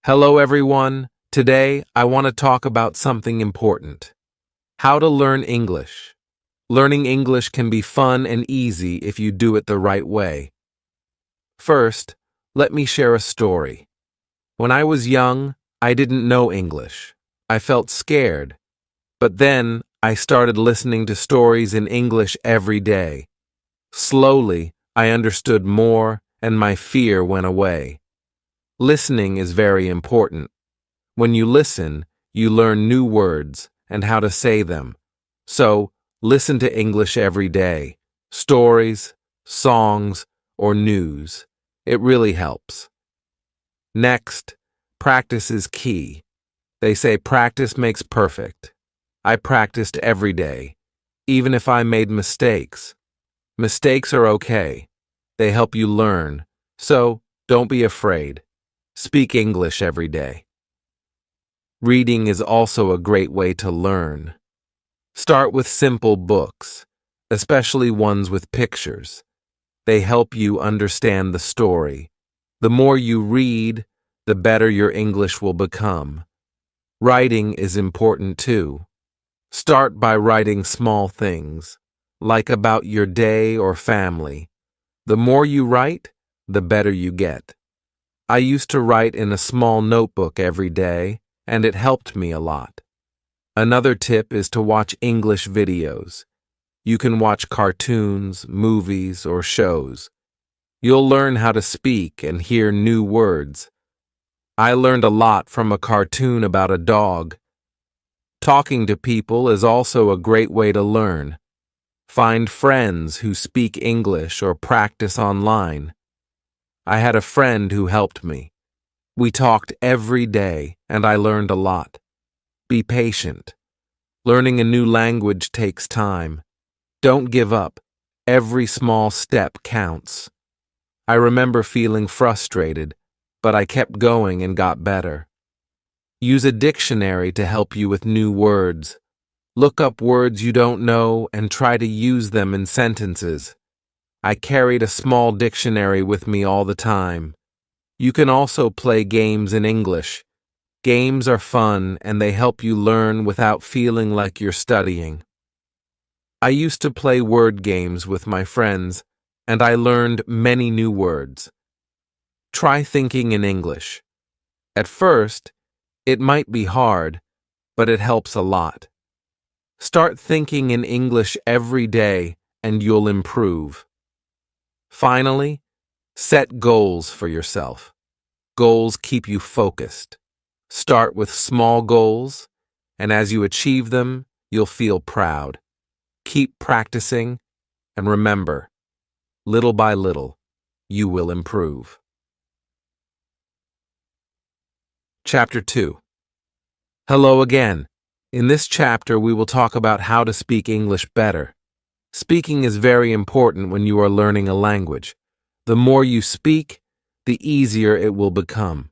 Hello everyone. Today I want to talk about something important. How to learn English. Learning English can be fun and easy if you do it the right way. First, let me share a story. When I was young, I didn't know English. I felt scared. But then I started listening to stories in English every day. Slowly, I understood more and my fear went away. Listening is very important. When you listen, you learn new words and how to say them. So, listen to English every day. Stories, songs, or news. It really helps. Next, practice is key. They say practice makes perfect. I practiced every day, even if I made mistakes. Mistakes are okay. They help you learn. So, don't be afraid. Speak English every day. Reading is also a great way to learn. Start with simple books, especially ones with pictures. They help you understand the story. The more you read, the better your English will become. Writing is important too. Start by writing small things, like about your day or family. The more you write, the better you get. I used to write in a small notebook every day, and it helped me a lot. Another tip is to watch English videos. You can watch cartoons, movies, or shows. You'll learn how to speak and hear new words. I learned a lot from a cartoon about a dog. Talking to people is also a great way to learn. Find friends who speak English or practice online. I had a friend who helped me. We talked every day, and I learned a lot. Be patient. Learning a new language takes time. Don't give up. Every small step counts. I remember feeling frustrated, but I kept going and got better. Use a dictionary to help you with new words. Look up words you don't know and try to use them in sentences. I carried a small dictionary with me all the time. You can also play games in English. Games are fun and they help you learn without feeling like you're studying. I used to play word games with my friends, and I learned many new words. Try thinking in English. At first, it might be hard, but it helps a lot. Start thinking in English every day and you'll improve. Finally, set goals for yourself. Goals keep you focused. Start with small goals, and as you achieve them, you'll feel proud. Keep practicing, and remember, little by little, you will improve. Chapter 2. Hello again. In this chapter, we will talk about how to speak English better. Speaking is very important when you are learning a language. The more you speak, the easier it will become.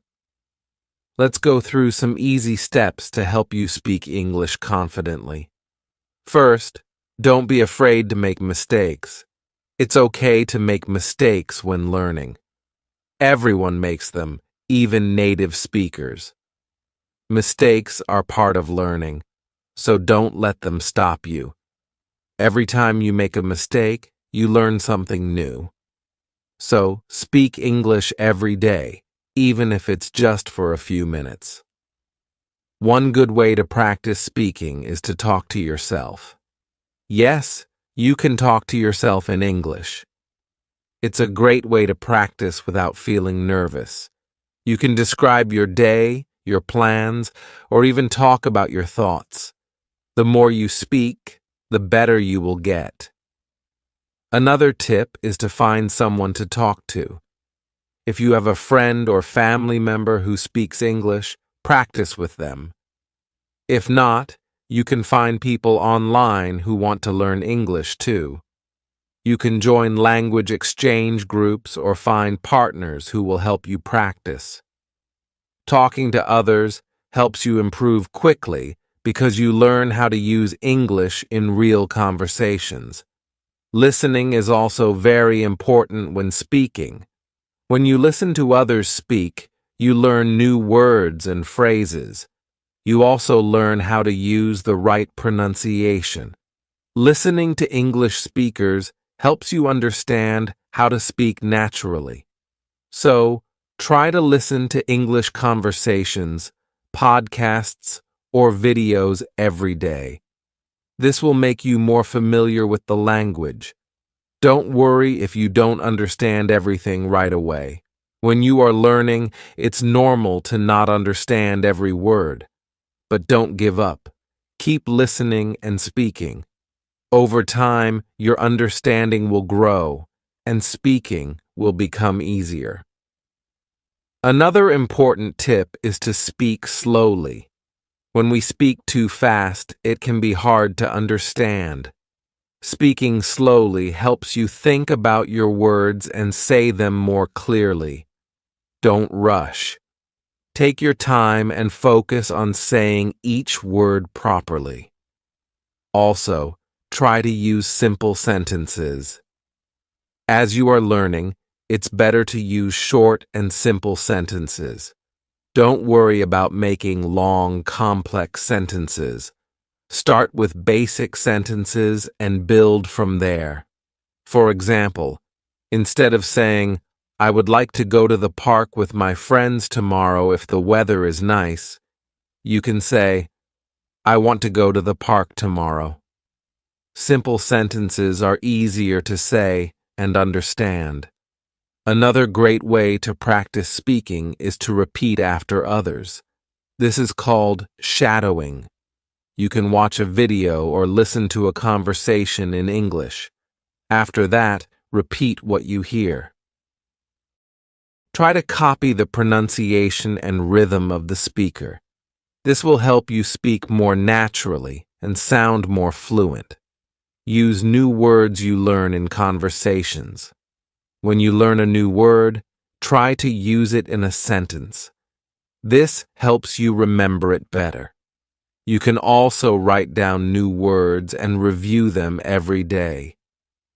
Let's go through some easy steps to help you speak English confidently. First, don't be afraid to make mistakes. It's okay to make mistakes when learning. Everyone makes them, even native speakers. Mistakes are part of learning, so don't let them stop you. Every time you make a mistake, you learn something new. So, speak English every day, even if it's just for a few minutes. One good way to practice speaking is to talk to yourself. Yes, you can talk to yourself in English. It's a great way to practice without feeling nervous. You can describe your day, your plans, or even talk about your thoughts. The more you speak, the better you will get. Another tip is to find someone to talk to. If you have a friend or family member who speaks English, practice with them. If not, you can find people online who want to learn English too. You can join language exchange groups or find partners who will help you practice. Talking to others helps you improve quickly because you learn how to use English in real conversations. Listening is also very important when speaking. When you listen to others speak, You learn new words and phrases. You also learn how to use the right pronunciation. Listening to English speakers helps you understand how to speak naturally. So, try to listen to English conversations, podcasts, or videos every day. This will make you more familiar with the language. Don't worry if you don't understand everything right away. When you are learning, it's normal to not understand every word. But don't give up. Keep listening and speaking. Over time, your understanding will grow, and speaking will become easier. Another important tip is to speak slowly. When we speak too fast, it can be hard to understand. Speaking slowly helps you think about your words and say them more clearly. Don't rush. Take your time and focus on saying each word properly. Also, try to use simple sentences. As you are learning, it's better to use short and simple sentences. Don't worry about making long, complex sentences. Start with basic sentences and build from there. For example, instead of saying, "I would like to go to the park with my friends tomorrow if the weather is nice," you can say, "I want to go to the park tomorrow." Simple sentences are easier to say and understand. Another great way to practice speaking is to repeat after others. This is called shadowing. You can watch a video or listen to a conversation in English. After that, repeat what you hear. Try to copy the pronunciation and rhythm of the speaker. This will help you speak more naturally and sound more fluent. Use new words you learn in conversations. When you learn a new word, try to use it in a sentence. This helps you remember it better. You can also write down new words and review them every day.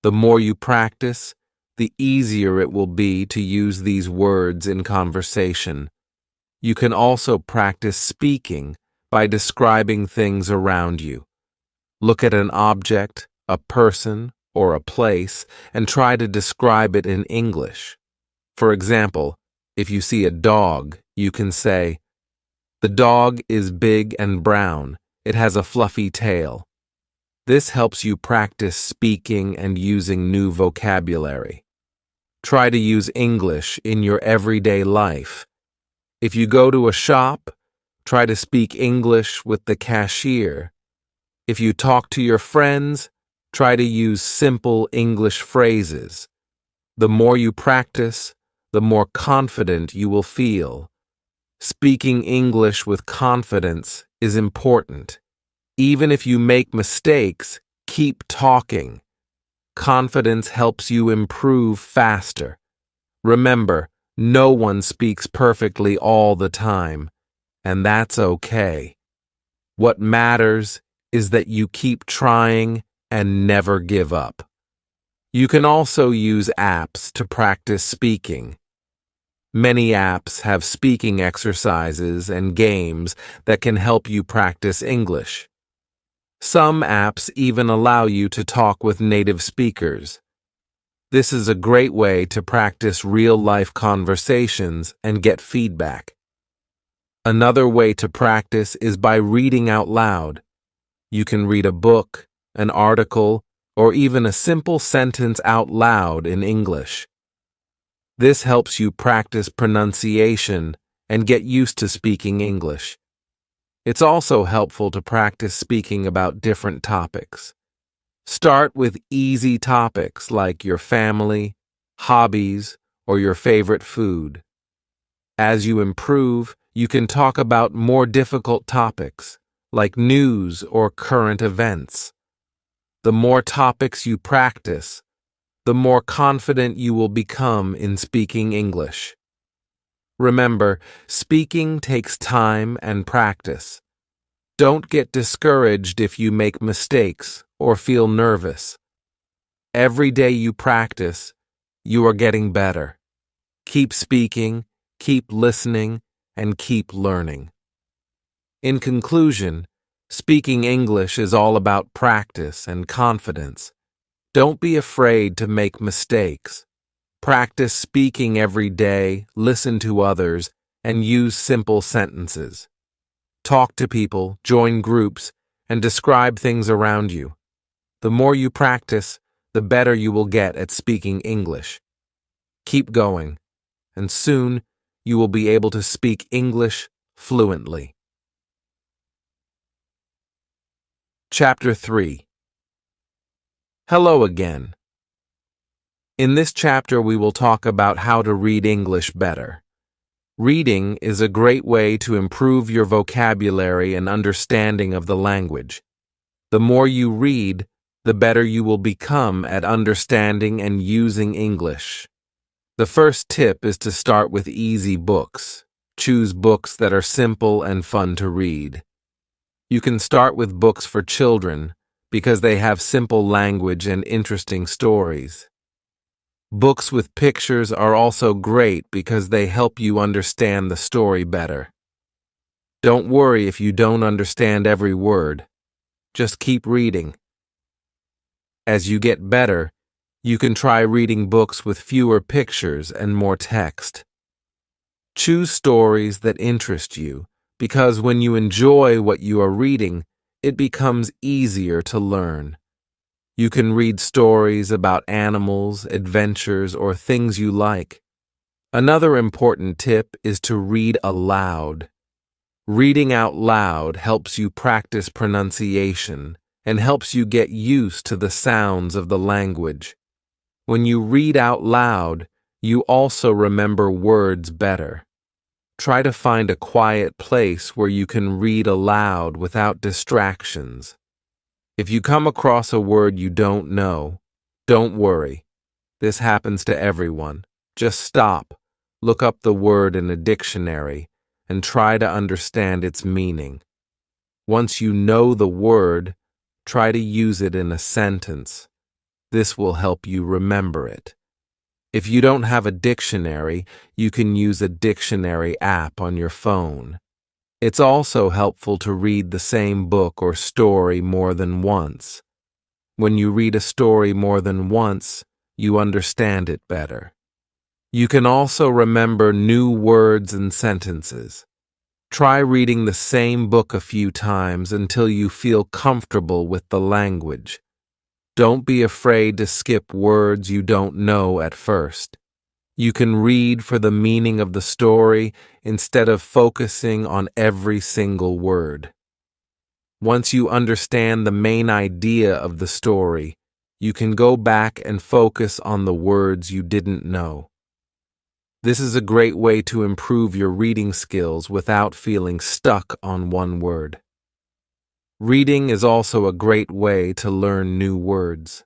The more you practice, the easier it will be to use these words in conversation. You can also practice speaking by describing things around you. Look at an object, a person, or a place, and try to describe it in English. For example, if you see a dog, you can say, "The dog is big and brown. It has a fluffy tail." This helps you practice speaking and using new vocabulary. Try to use English in your everyday life. If you go to a shop, try to speak English with the cashier. If you talk to your friends, try to use simple English phrases. The more you practice, the more confident you will feel. Speaking English with confidence is important. Even if you make mistakes, keep talking. Confidence helps you improve faster. Remember, no one speaks perfectly all the time, and that's okay. What matters is that you keep trying and never give up. You can also use apps to practice speaking. Many apps have speaking exercises and games that can help you practice English. Some apps even allow you to talk with native speakers. This is a great way to practice real-life conversations and get feedback. Another way to practice is by reading out loud. You can read a book, an article, or even a simple sentence out loud in English. This helps you practice pronunciation and get used to speaking English. It's also helpful to practice speaking about different topics. Start with easy topics like your family, hobbies, or your favorite food. As you improve, you can talk about more difficult topics like news or current events. The more topics you practice, the more confident you will become in speaking English. Remember, speaking takes time and practice. Don't get discouraged if you make mistakes or feel nervous. Every day you practice, you are getting better. Keep speaking, Keep listening and keep learning. In conclusion, speaking English is all about practice and confidence. Don't be afraid to make mistakes. Practice speaking every day, listen to others, and use simple sentences. Talk to people, join groups, and describe things around you. The more you practice, the better you will get at speaking English. Keep going, and soon you will be able to speak English fluently. Chapter 3. Hello again. In this chapter, we will talk about how to read English better. Reading is a great way to improve your vocabulary and understanding of the language. The more you read, the better you will become at understanding and using English. The first tip is to start with easy books. Choose books that are simple and fun to read. You can start with books for children because they have simple language and interesting stories. Books with pictures are also great because they help you understand the story better. Don't worry if you don't understand every word. Just keep reading. As you get better, you can try reading books with fewer pictures and more text. Choose stories that interest you because when you enjoy what you are reading, it becomes easier to learn. You can read stories about animals, adventures, or things you like. Another important tip is to read aloud. Reading out loud helps you practice pronunciation and helps you get used to the sounds of the language. When you read out loud, you also remember words better. Try to find a quiet place where you can read aloud without distractions. If you come across a word you don't know, don't worry. This happens to everyone. Just stop, look up the word in a dictionary, and try to understand its meaning. Once you know the word, try to use it in a sentence. This will help you remember it. If you don't have a dictionary, you can use a dictionary app on your phone. It's also helpful to read the same book or story more than once. When you read a story more than once, you understand it better. You can also remember new words and sentences. Try reading the same book a few times until you feel comfortable with the language. Don't be afraid to skip words you don't know at first. You can read for the meaning of the story instead of focusing on every single word. Once you understand the main idea of the story, you can go back and focus on the words you didn't know. This is a great way to improve your reading skills without feeling stuck on one word. Reading is also a great way to learn new words.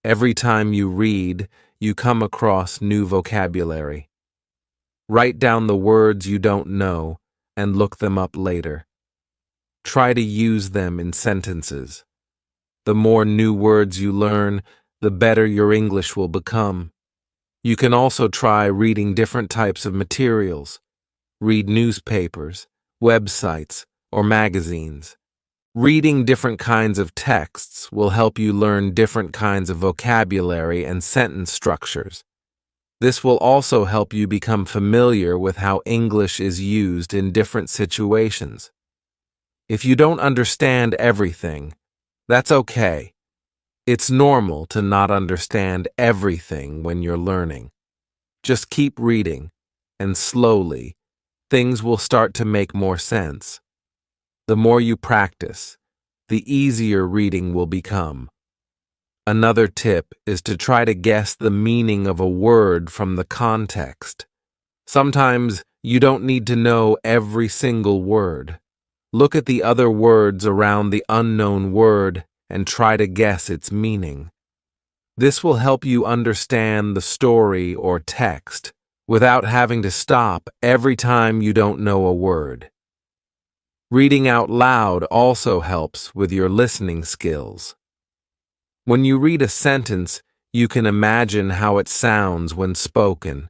Every time you read, you come across new vocabulary. Write down the words you don't know and look them up later. Try to use them in sentences. The more new words you learn, the better your English will become. You can also try reading different types of materials. Read newspapers, websites, or magazines. Reading different kinds of texts will help you learn different kinds of vocabulary and sentence structures. This will also help you become familiar with how English is used in different situations. If you don't understand everything, that's okay. It's normal to not understand everything when you're learning. Just keep reading, and slowly, things will start to make more sense. The more you practice, the easier reading will become. Another tip is to try to guess the meaning of a word from the context. Sometimes you don't need to know every single word. Look at the other words around the unknown word and try to guess its meaning. This will help you understand the story or text without having to stop every time you don't know a word. Reading out loud also helps with your listening skills. When you read a sentence, you can imagine how it sounds when spoken.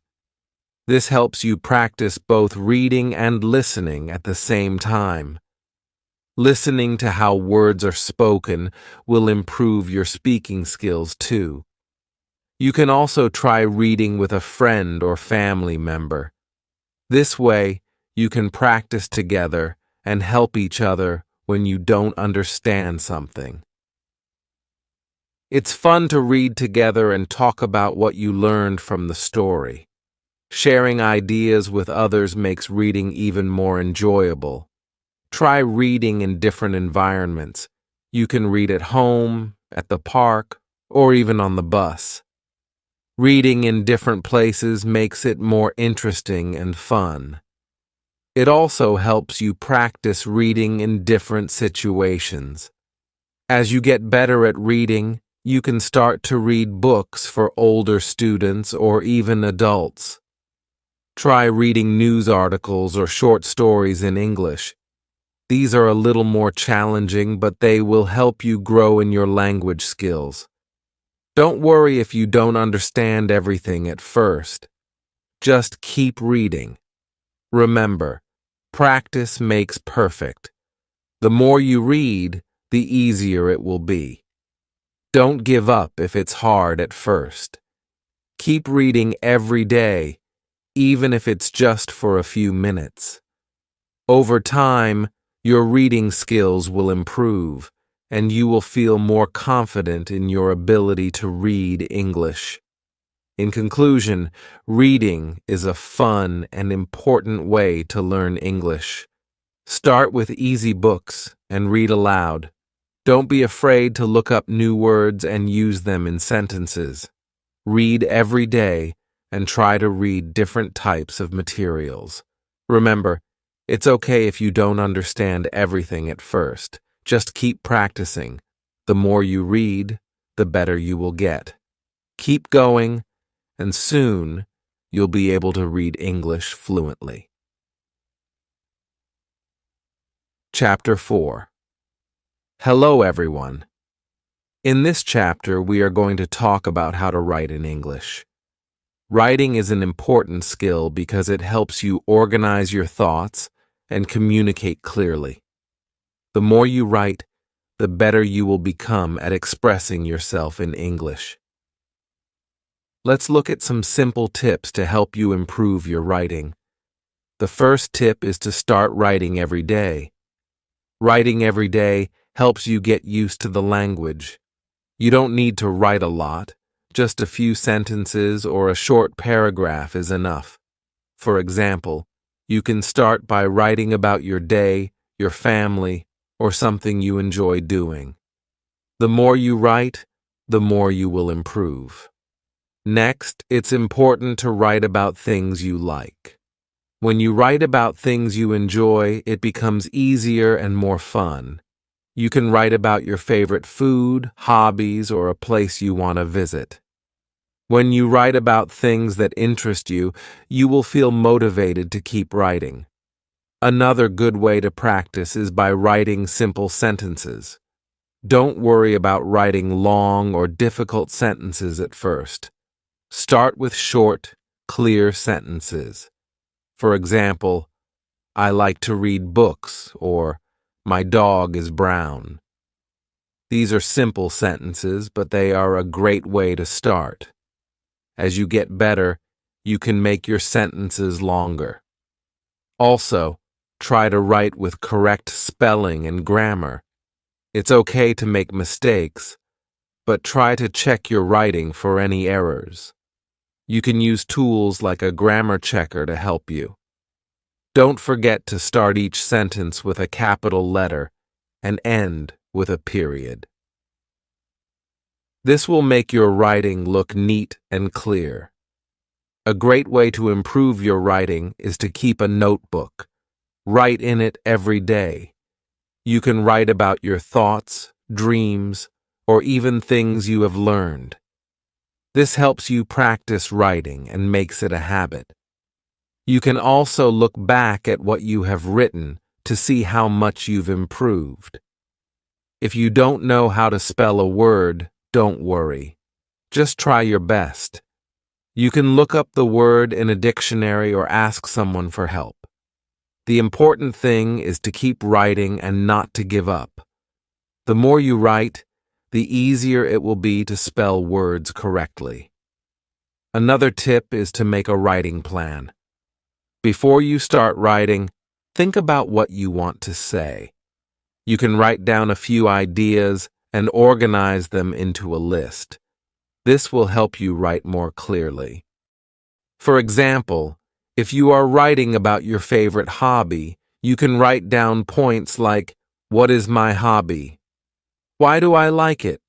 This helps you practice both reading and listening at the same time. Listening to how words are spoken will improve your speaking skills too. You can also try reading with a friend or family member. This way, you can practice together and help each other when you don't understand something. It's fun to read together and talk about what you learned from the story. Sharing ideas with others makes reading even more enjoyable. Try reading in different environments. You can read at home, at the park, or even on the bus. Reading in different places makes it more interesting and fun. It also helps you practice reading in different situations. As you get better at reading, you can start to read books for older students or even adults. Try reading news articles or short stories in English. These are a little more challenging, but they will help you grow in your language skills. Don't worry if you don't understand everything at first. Just keep reading. Remember, practice makes perfect. The more you read, the easier it will be. Don't give up if it's hard at first. Keep reading every day, even if it's just for a few minutes. Over time, your reading skills will improve, and you will feel more confident in your ability to read English. In conclusion, reading is a fun and important way to learn English. Start with easy books and read aloud. Don't be afraid to look up new words and use them in sentences. Read every day and try to read different types of materials. Remember, it's okay if you don't understand everything at first. Just keep practicing. The more you read, the better you will get. Keep going, and soon you'll be able to read English fluently. Chapter 4. Hello, everyone. In this chapter, we are going to talk about how to write in English. Writing is an important skill because it helps you organize your thoughts and communicate clearly. The more you write, the better you will become at expressing yourself in English. Let's look at some simple tips to help you improve your writing. The first tip is to start writing every day. Writing every day helps you get used to the language. You don't need to write a lot. Just a few sentences or a short paragraph is enough. For example, you can start by writing about your day, your family, or something you enjoy doing. The more you write, the more you will improve. Next, it's important to write about things you like. When you write about things you enjoy, it becomes easier and more fun. You can write about your favorite food, hobbies, or a place you want to visit. When you write about things that interest you, you will feel motivated to keep writing. Another good way to practice is by writing simple sentences. Don't worry about writing long or difficult sentences at first. Start with short, clear sentences. For example, I like to read books, or my dog is brown. These are simple sentences, but they are a great way to start. As you get better, you can make your sentences longer. Also, try to write with correct spelling and grammar. It's okay to make mistakes, but try to check your writing for any errors. You can use tools like a grammar checker to help you. Don't forget to start each sentence with a capital letter and end with a period. This will make your writing look neat and clear. A great way to improve your writing is to keep a notebook. Write in it every day. You can write about your thoughts, dreams, or even things you have learned. This helps you practice writing and makes it a habit. You can also look back at what you have written to see how much you've improved. If you don't know how to spell a word, don't worry. Just try your best. You can look up the word in a dictionary or ask someone for help. The important thing is to keep writing and not to give up. The more you write, the easier it will be to spell words correctly. Another tip is to make a writing plan. Before you start writing, think about what you want to say. You can write down a few ideas and organize them into a list. This will help you write more clearly. For example, if you are writing about your favorite hobby, you can write down points like, "What is my hobby? Why do I like it?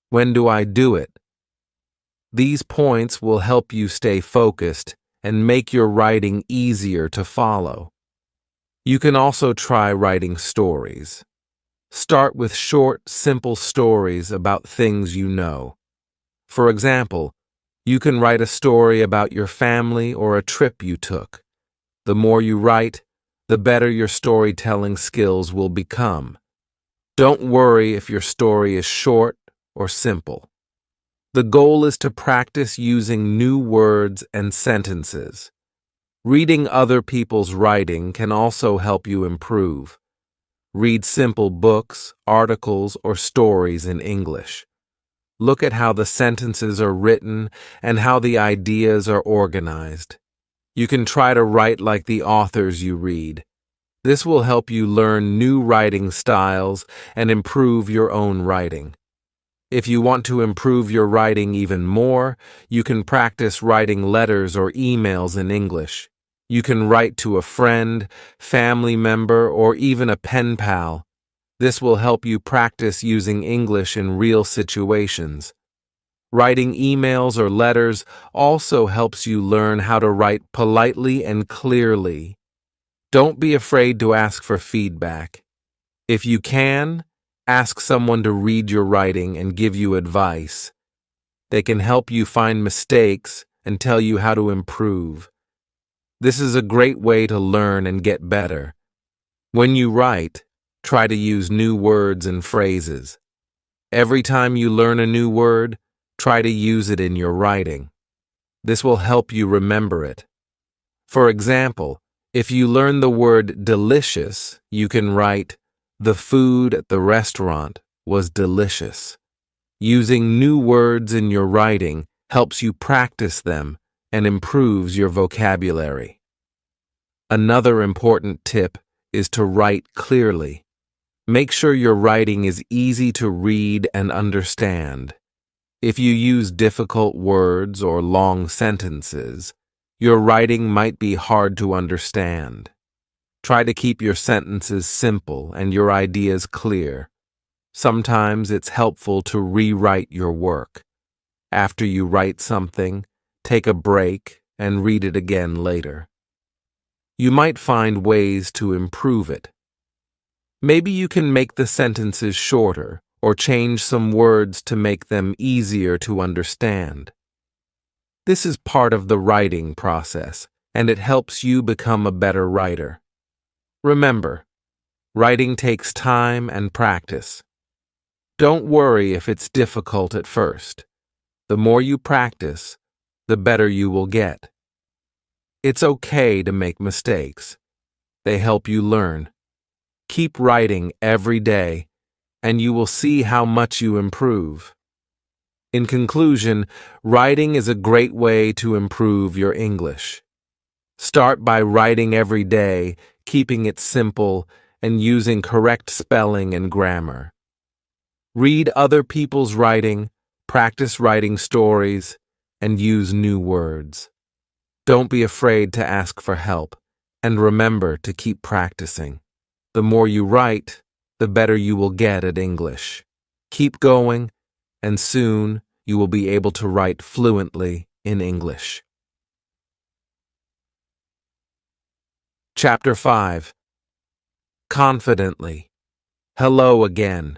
When do I do it?" These points will help you stay focused and make your writing easier to follow. You can also try writing stories. Start with short, simple stories about things you know. For example, you can write a story about your family or a trip you took. The more you write, the better your storytelling skills will become. Don't worry if your story is short or simple. The goal is to practice using new words and sentences. Reading other people's writing can also help you improve. Read simple books, articles, or stories in English. Look at how the sentences are written and how the ideas are organized. You can try to write like the authors you read. This will help you learn new writing styles and improve your own writing. If you want to improve your writing even more, you can practice writing letters or emails in English. You can write to a friend, family member, or even a pen pal. This will help you practice using English in real situations. Writing emails or letters also helps you learn how to write politely and clearly. Don't be afraid to ask for feedback. If you can, ask someone to read your writing and give you advice. They can help you find mistakes and tell you how to improve. This is a great way to learn and get better. When you write, try to use new words and phrases. Every time you learn a new word, try to use it in your writing. This will help you remember it. For example, if you learn the word delicious, you can write, "The food at the restaurant was delicious." Using new words in your writing helps you practice them and improves your vocabulary. Another important tip is to write clearly. Make sure your writing is easy to read and understand. If you use difficult words or long sentences, your writing might be hard to understand. Try to keep your sentences simple and your ideas clear. Sometimes it's helpful to rewrite your work. After you write something, take a break and read it again later. You might find ways to improve it. Maybe you can make the sentences shorter or change some words to make them easier to understand. This is part of the writing process, and it helps you become a better writer. Remember, writing takes time and practice. Don't worry if it's difficult at first. The more you practice, the better you will get. It's okay to make mistakes. They help you learn. Keep writing every day, and you will see how much you improve. In conclusion, writing is a great way to improve your English. Start by writing every day, keeping it simple, and using correct spelling and grammar. Read other people's writing, practice writing stories, and use new words. Don't be afraid to ask for help, and remember to keep practicing. The more you write, the better you will get at English. Keep going, and soon you will be able to write fluently in English. Chapter 5. Confidently. Hello again.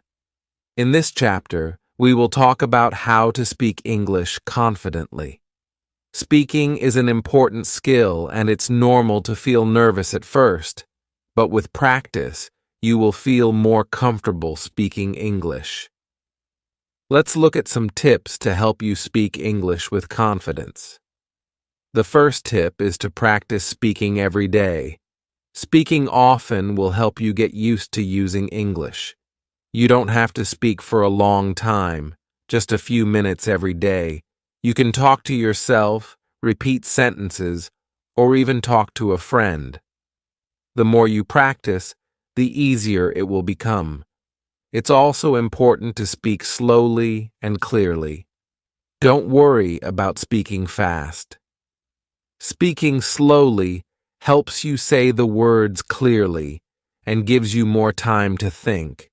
In this chapter, we will talk about how to speak English confidently. Speaking is an important skill, and it's normal to feel nervous at first, but with practice, you will feel more comfortable speaking English. Let's look at some tips to help you speak English with confidence. The first tip is to practice speaking every day. Speaking often will help you get used to using English. You don't have to speak for a long time, just a few minutes every day. You can talk to yourself, repeat sentences, or even talk to a friend. The more you practice, the easier it will become. It's also important to speak slowly and clearly. Don't worry about speaking fast. Speaking slowly helps you say the words clearly and gives you more time to think.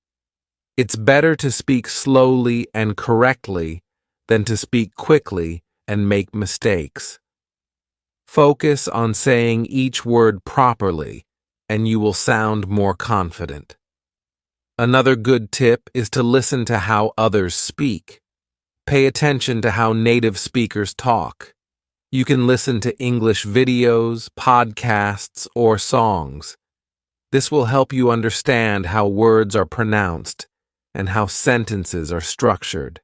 It's better to speak slowly and correctly than to speak quickly and make mistakes. Focus on saying each word properly, and you will sound more confident. Another good tip is to listen to how others speak. Pay attention to how native speakers talk. You can listen to English videos, podcasts, or songs. This will help you understand how words are pronounced and how sentences are structured.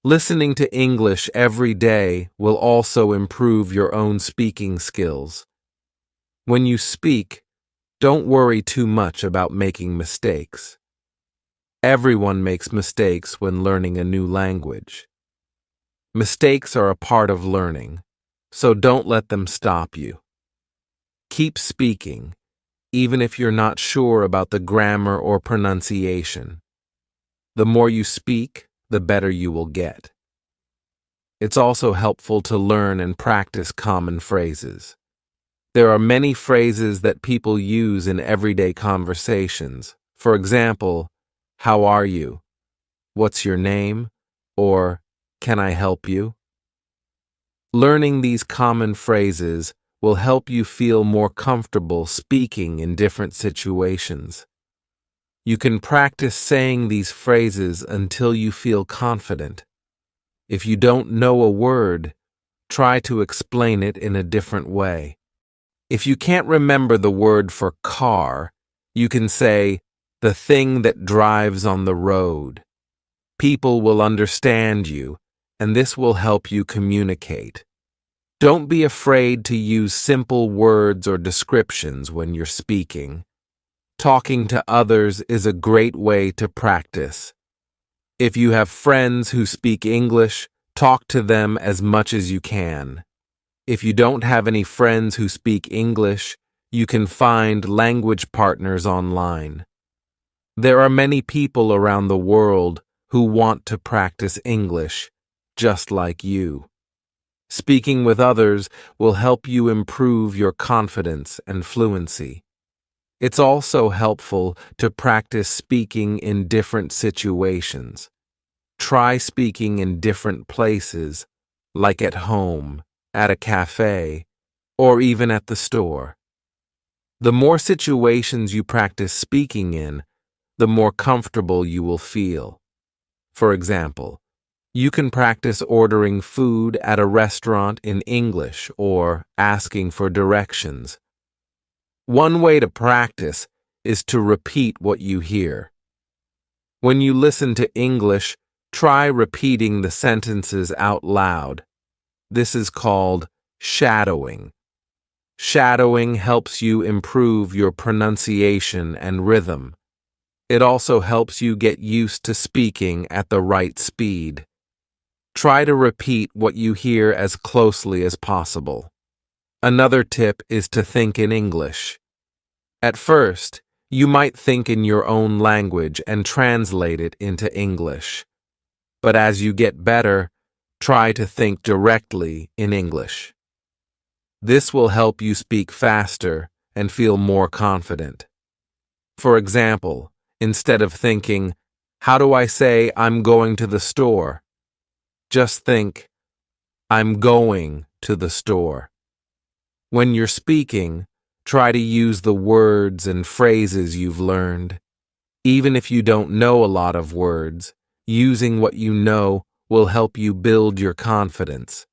Listening to English every day will also improve your own speaking skills. When you speak, don't worry too much about making mistakes. Everyone makes mistakes when learning a new language. Mistakes are a part of learning, so don't let them stop you. Keep speaking, even if you're not sure about the grammar or pronunciation. The more you speak, the better you will get. It's also helpful to learn and practice common phrases. There are many phrases that people use in everyday conversations. For example, how are you? What's your name? Or can I help you? Learning these common phrases will help you feel more comfortable speaking in different situations. You can practice saying these phrases until you feel confident. If you don't know a word, try to explain it in a different way. If you can't remember the word for car, you can say, the thing that drives on the road. People will understand you, and this will help you communicate. Don't be afraid to use simple words or descriptions when you're speaking. Talking to others is a great way to practice. If you have friends who speak English, talk to them as much as you can. If you don't have any friends who speak English, you can find language partners online. There are many people around the world who want to practice English, just like you. Speaking with others will help you improve your confidence and fluency. It's also helpful to practice speaking in different situations. Try speaking in different places, like at home, at a cafe, or even at the store. The more situations you practice speaking in, the more comfortable you will feel. For example, you can practice ordering food at a restaurant in English or asking for directions. One way to practice is to repeat what you hear. When you listen to English, try repeating the sentences out loud. This is called shadowing. Shadowing helps you improve your pronunciation and rhythm. It also helps you get used to speaking at the right speed. Try to repeat what you hear as closely as possible. Another tip is to think in English. At first, you might think in your own language and translate it into English. But as you get better, try to think directly in English. This will help you speak faster and feel more confident. For example, instead of thinking, how do I say I'm going to the store? Just think, I'm going to the store. When you're speaking, try to use the words and phrases you've learned. Even if you don't know a lot of words, using what you know will help you build your confidence.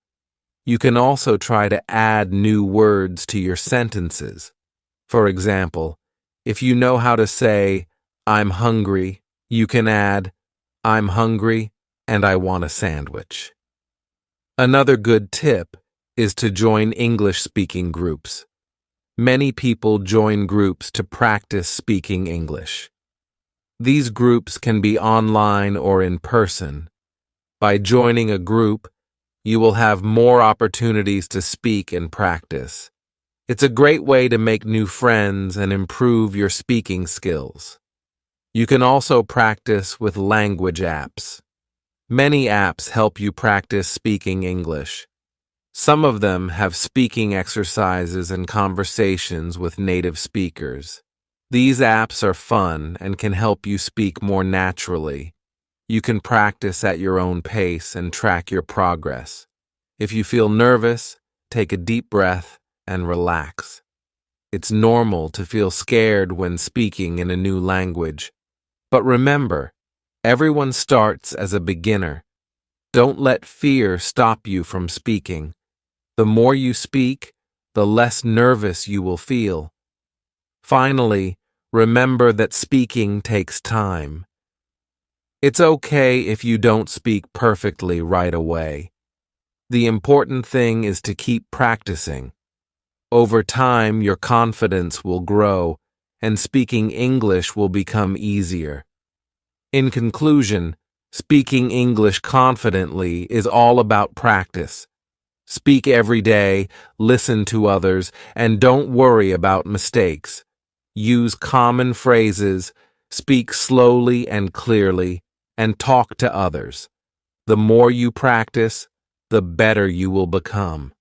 You can also try to add new words to your sentences. For example, if you know how to say, I'm hungry, you can add, I'm hungry and I want a sandwich. Another good tip is to join English-speaking groups. Many people join groups to practice speaking English. These groups can be online or in person. By joining a group, you will have more opportunities to speak and practice. It's a great way to make new friends and improve your speaking skills. You can also practice with language apps. Many apps help you practice speaking English. Some of them have speaking exercises and conversations with native speakers. These apps are fun and can help you speak more naturally. You can practice at your own pace and track your progress. If you feel nervous, take a deep breath and relax. It's normal to feel scared when speaking in a new language. But remember, everyone starts as a beginner. Don't let fear stop you from speaking. The more you speak, the less nervous you will feel. Finally, remember that speaking takes time. It's okay if you don't speak perfectly right away. The important thing is to keep practicing. Over time, your confidence will grow, and speaking English will become easier. In conclusion, speaking English confidently is all about practice. Speak every day, listen to others, and don't worry about mistakes. Use common phrases, speak slowly and clearly, and talk to others. The more you practice, the better you will become.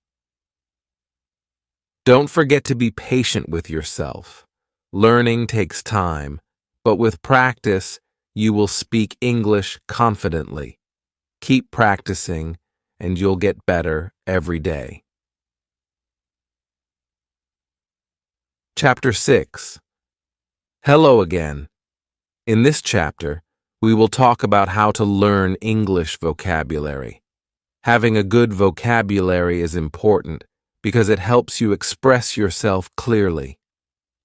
Don't forget to be patient with yourself. Learning takes time, but with practice, you will speak English confidently. Keep practicing, and you'll get better every day. Chapter 6. Hello again. In this chapter, we will talk about how to learn English vocabulary. Having a good vocabulary is important because it helps you express yourself clearly.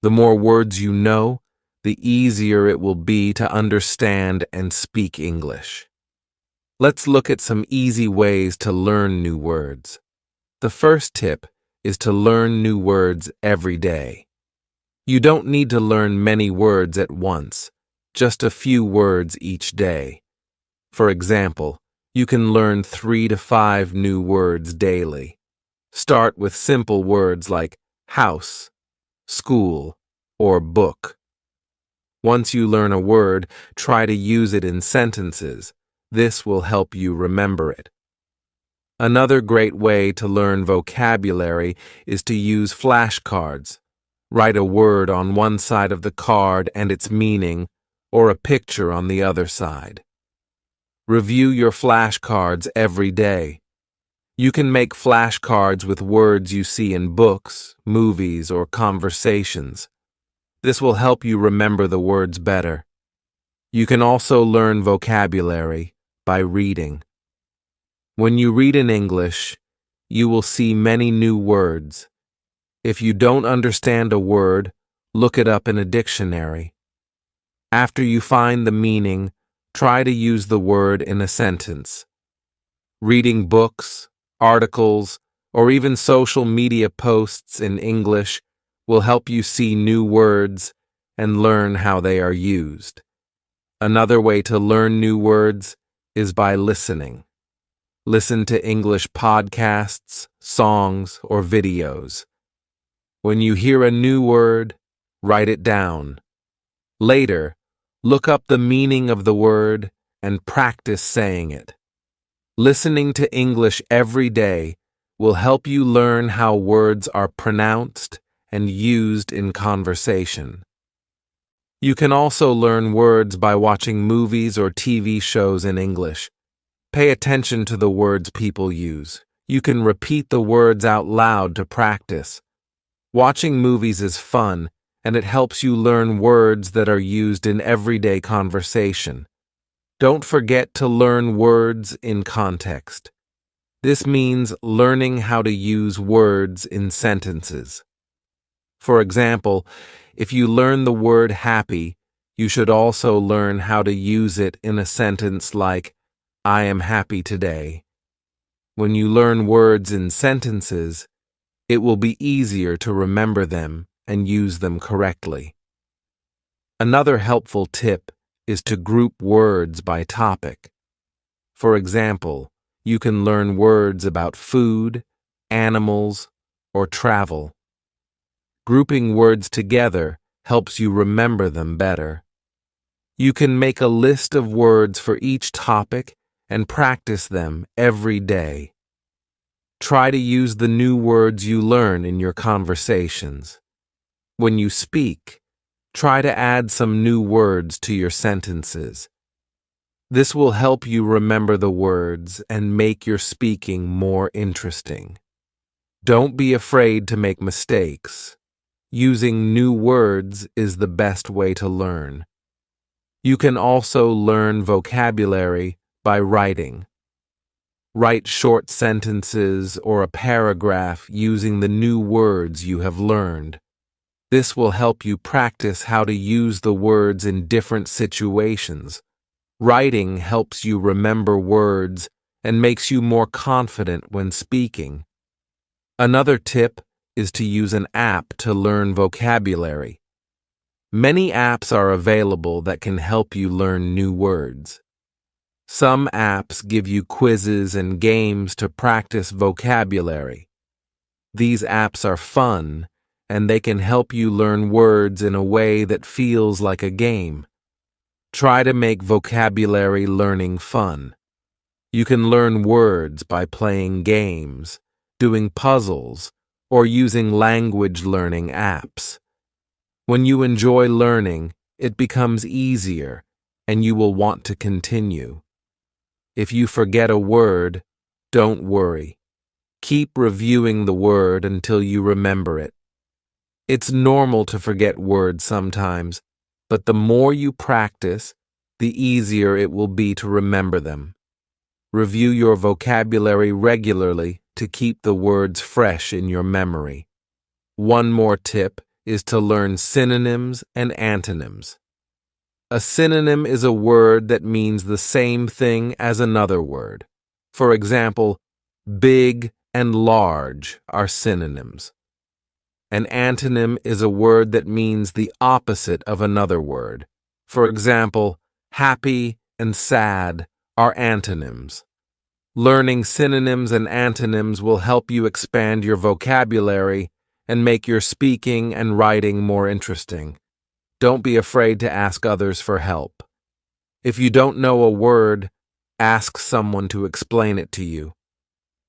The more words you know, the easier it will be to understand and speak English. Let's look at some easy ways to learn new words. The first tip is to learn new words every day. You don't need to learn many words at once, just a few words each day. For example, you can learn 3 to 5 new words daily. Start with simple words like house, school, or book. Once you learn a word, try to use it in sentences. This will help you remember it. Another great way to learn vocabulary is to use flashcards. Write a word on one side of the card and its meaning, or a picture on the other side. Review your flashcards every day. You can make flashcards with words you see in books, movies, or conversations. This will help you remember the words better. You can also learn vocabulary by reading. When you read in English, you will see many new words. If you don't understand a word, look it up in a dictionary. After you find the meaning, try to use the word in a sentence. Reading books, articles, or even social media posts in English will help you see new words and learn how they are used. Another way to learn new words is by listening. Listen to English podcasts, songs, or videos. When you hear a new word, write it down. Later, look up the meaning of the word and practice saying it. Listening to English every day will help you learn how words are pronounced and used in conversation. You can also learn words by watching movies or TV shows in English. Pay attention to the words people use. You can repeat the words out loud to practice. Watching movies is fun, and it helps you learn words that are used in everyday conversation. Don't forget to learn words in context. This means learning how to use words in sentences. For example, if you learn the word happy, you should also learn how to use it in a sentence like, I am happy today. When you learn words in sentences, it will be easier to remember them and use them correctly. Another helpful tip is to group words by topic. For example, you can learn words about food, animals, or travel. Grouping words together helps you remember them better. You can make a list of words for each topic and practice them every day. Try to use the new words you learn in your conversations. When you speak, try to add some new words to your sentences. This will help you remember the words and make your speaking more interesting. Don't be afraid to make mistakes. Using new words is the best way to learn. You can also learn vocabulary by writing. Write short sentences or a paragraph using the new words you have learned. This will help you practice how to use the words in different situations. Writing helps you remember words and makes you more confident when speaking. Another tip is to use an app to learn vocabulary. Many apps are available that can help you learn new words. Some apps give you quizzes and games to practice vocabulary. These apps are fun, and they can help you learn words in a way that feels like a game. Try to make vocabulary learning fun. You can learn words by playing games, doing puzzles, or using language learning apps. When you enjoy learning, it becomes easier, and you will want to continue. If you forget a word, don't worry. Keep reviewing the word until you remember it. It's normal to forget words sometimes, but the more you practice, the easier it will be to remember them. Review your vocabulary regularly to keep the words fresh in your memory. One more tip is to learn synonyms and antonyms. A synonym is a word that means the same thing as another word. For example, big and large are synonyms. An antonym is a word that means the opposite of another word. For example, happy and sad are antonyms. Learning synonyms and antonyms will help you expand your vocabulary and make your speaking and writing more interesting. Don't be afraid to ask others for help. If you don't know a word, ask someone to explain it to you.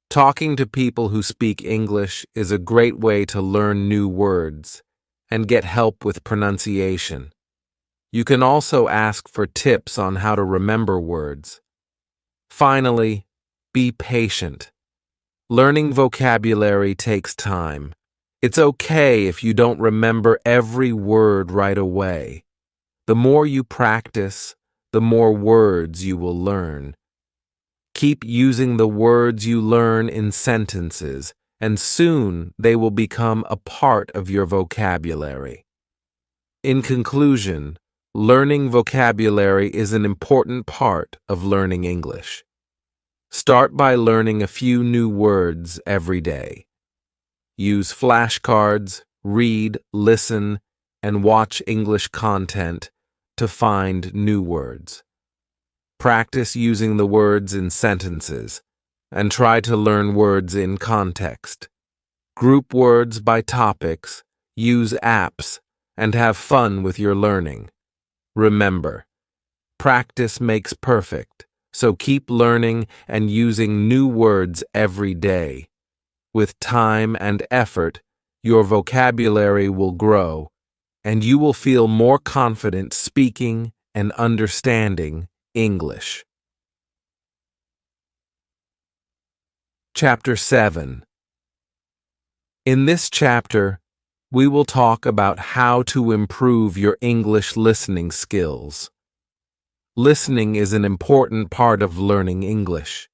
Talking to people who speak English is a great way to learn new words and get help with pronunciation. You can also ask for tips on how to remember words. Finally, be patient. Learning vocabulary takes time. It's okay if you don't remember every word right away. The more you practice, the more words you will learn. Keep using the words you learn in sentences, and soon they will become a part of your vocabulary. In conclusion, learning vocabulary is an important part of learning English. Start by learning a few new words every day. Use flashcards, read, listen, and watch English content to find new words. Practice using the words in sentences, and try to learn words in context. Group words by topics, use apps, and have fun with your learning. Remember, practice makes perfect, so keep learning and using new words every day. With time and effort, your vocabulary will grow, and you will feel more confident speaking and understanding English. Chapter 7. In this chapter, we will talk about how to improve your English listening skills. Listening is an important part of learning English.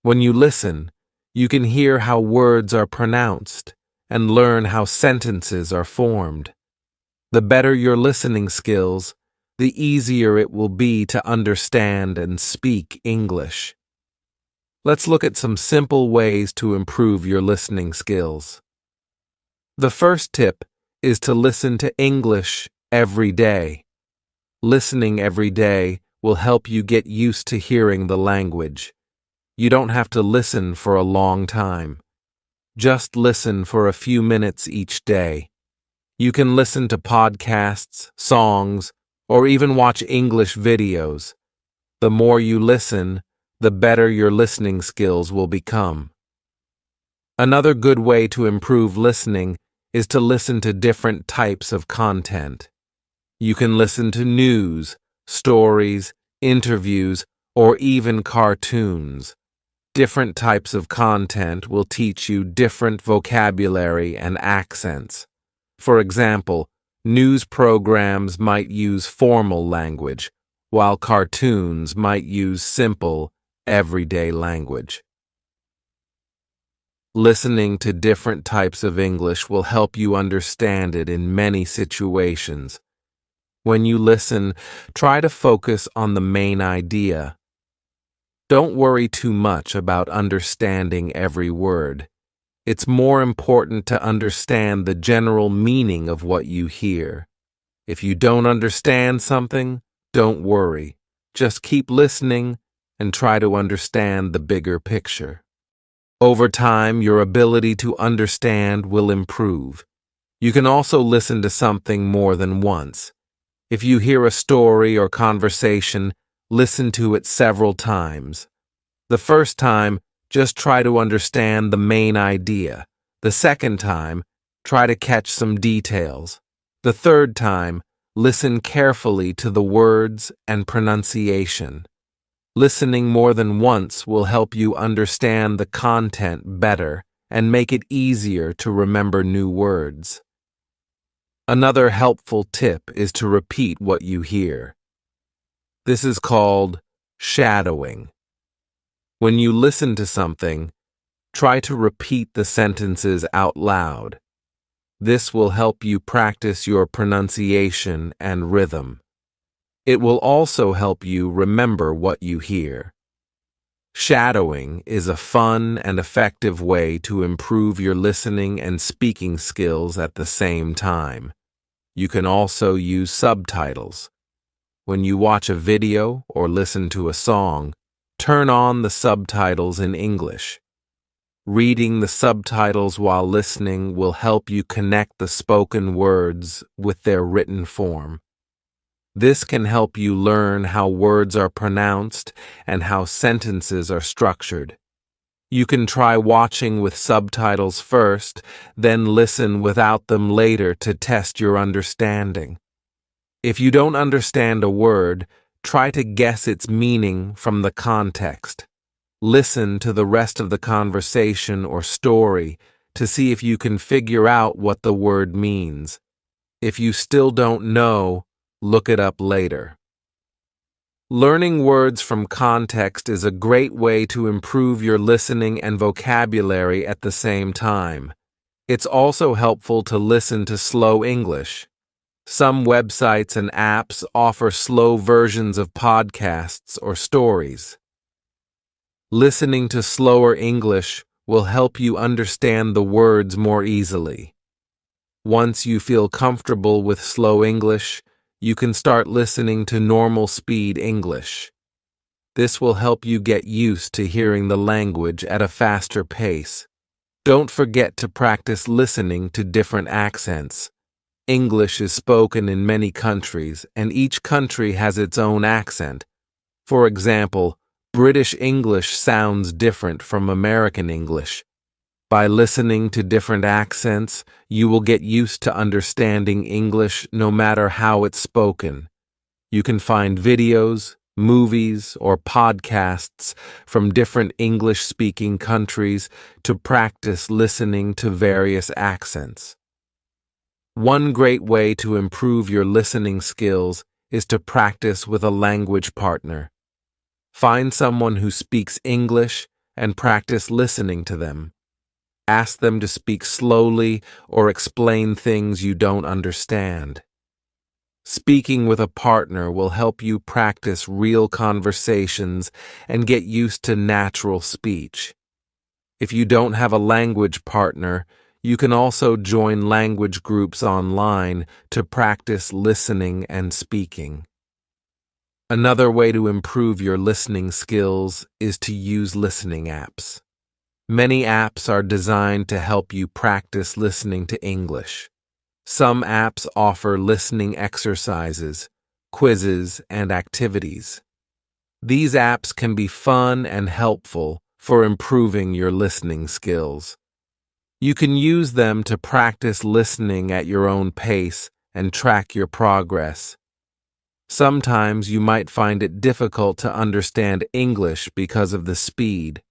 When you listen, you can hear how words are pronounced and learn how sentences are formed. The better your listening skills, the easier it will be to understand and speak English. Let's look at some simple ways to improve your listening skills. The first tip is to listen to English every day. Listening every day will help you get used to hearing the language. You don't have to listen for a long time. Just listen for a few minutes each day. You can listen to podcasts, songs, or even watch English videos. The more you listen, the better your listening skills will become. Another good way to improve listening is to listen to different types of content. You can listen to news, stories, interviews, or even cartoons. Different types of content will teach you different vocabulary and accents. For example, news programs might use formal language, while cartoons might use simple, everyday language. Listening to different types of English will help you understand it in many situations. When you listen, try to focus on the main idea. Don't worry too much about understanding every word. It's more important to understand the general meaning of what you hear. If you don't understand something, don't worry. Just keep listening and try to understand the bigger picture. Over time, your ability to understand will improve. You can also listen to something more than once. If you hear a story or conversation, listen to it several times. The first time, just try to understand the main idea. The second time, try to catch some details. The third time, listen carefully to the words and pronunciation. Listening more than once will help you understand the content better and make it easier to remember new words. Another helpful tip is to repeat what you hear. This is called shadowing. When you listen to something, try to repeat the sentences out loud. This will help you practice your pronunciation and rhythm. It will also help you remember what you hear. Shadowing is a fun and effective way to improve your listening and speaking skills at the same time. You can also use subtitles. When you watch a video or listen to a song, turn on the subtitles in English. Reading the subtitles while listening will help you connect the spoken words with their written form. This can help you learn how words are pronounced and how sentences are structured. You can try watching with subtitles first, then listen without them later to test your understanding. If you don't understand a word, try to guess its meaning from the context. Listen to the rest of the conversation or story to see if you can figure out what the word means. If you still don't know, look it up later. Learning words from context is a great way to improve your listening and vocabulary at the same time. It's also helpful to listen to slow English. Some websites and apps offer slow versions of podcasts or stories. Listening to slower English will help you understand the words more easily. Once you feel comfortable with slow English, you can start listening to normal speed English. This will help you get used to hearing the language at a faster pace. Don't forget to practice listening to different accents. English is spoken in many countries, and each country has its own accent. For example, British English sounds different from American English. By listening to different accents, you will get used to understanding English no matter how it's spoken. You can find videos, movies, or podcasts from different English-speaking countries to practice listening to various accents. One great way to improve your listening skills is to practice with a language partner. Find someone who speaks English and practice listening to them. Ask them to speak slowly or explain things you don't understand. Speaking with a partner will help you practice real conversations and get used to natural speech. If you don't have a language partner, you can also join language groups online to practice listening and speaking. Another way to improve your listening skills is to use listening apps. Many apps are designed to help you practice listening to English. Some apps offer listening exercises, quizzes, and activities. These apps can be fun and helpful for improving your listening skills. You can use them to practice listening at your own pace and track your progress. Sometimes you might find it difficult to understand English because of the speed.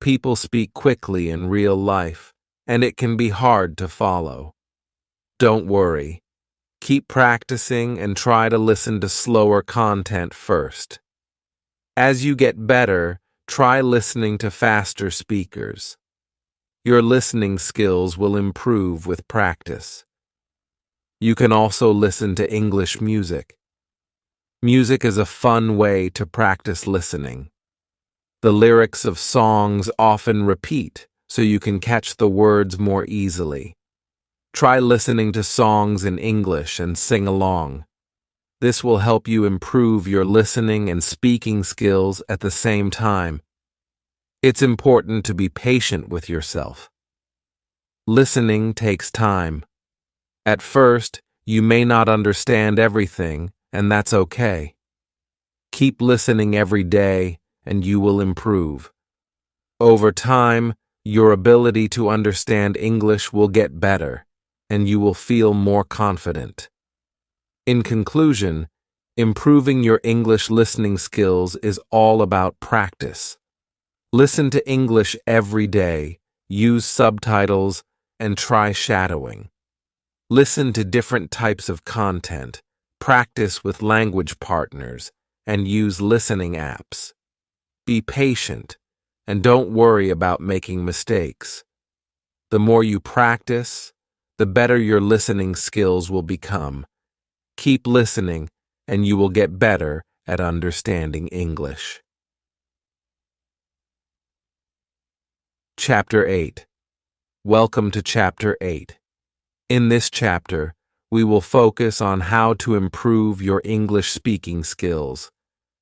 People speak quickly in real life, and it can be hard to follow. Don't worry. Keep practicing and try to listen to slower content first. As you get better, try listening to faster speakers. Your listening skills will improve with practice. You can also listen to English music. Music is a fun way to practice listening. The lyrics of songs often repeat, so you can catch the words more easily. Try listening to songs in English and sing along. This will help you improve your listening and speaking skills at the same time. It's important to be patient with yourself. Listening takes time. At first, you may not understand everything, and that's okay. Keep listening every day, and you will improve. Over time, your ability to understand English will get better, and you will feel more confident. In conclusion, improving your English listening skills is all about practice. Listen to English every day, use subtitles, and try shadowing. Listen to different types of content, practice with language partners, and use listening apps. Be patient, and don't worry about making mistakes. The more you practice, the better your listening skills will become. Keep listening, and you will get better at understanding English. Chapter 8. Welcome to Chapter 8. In this chapter, we will focus on how to improve your English speaking skills.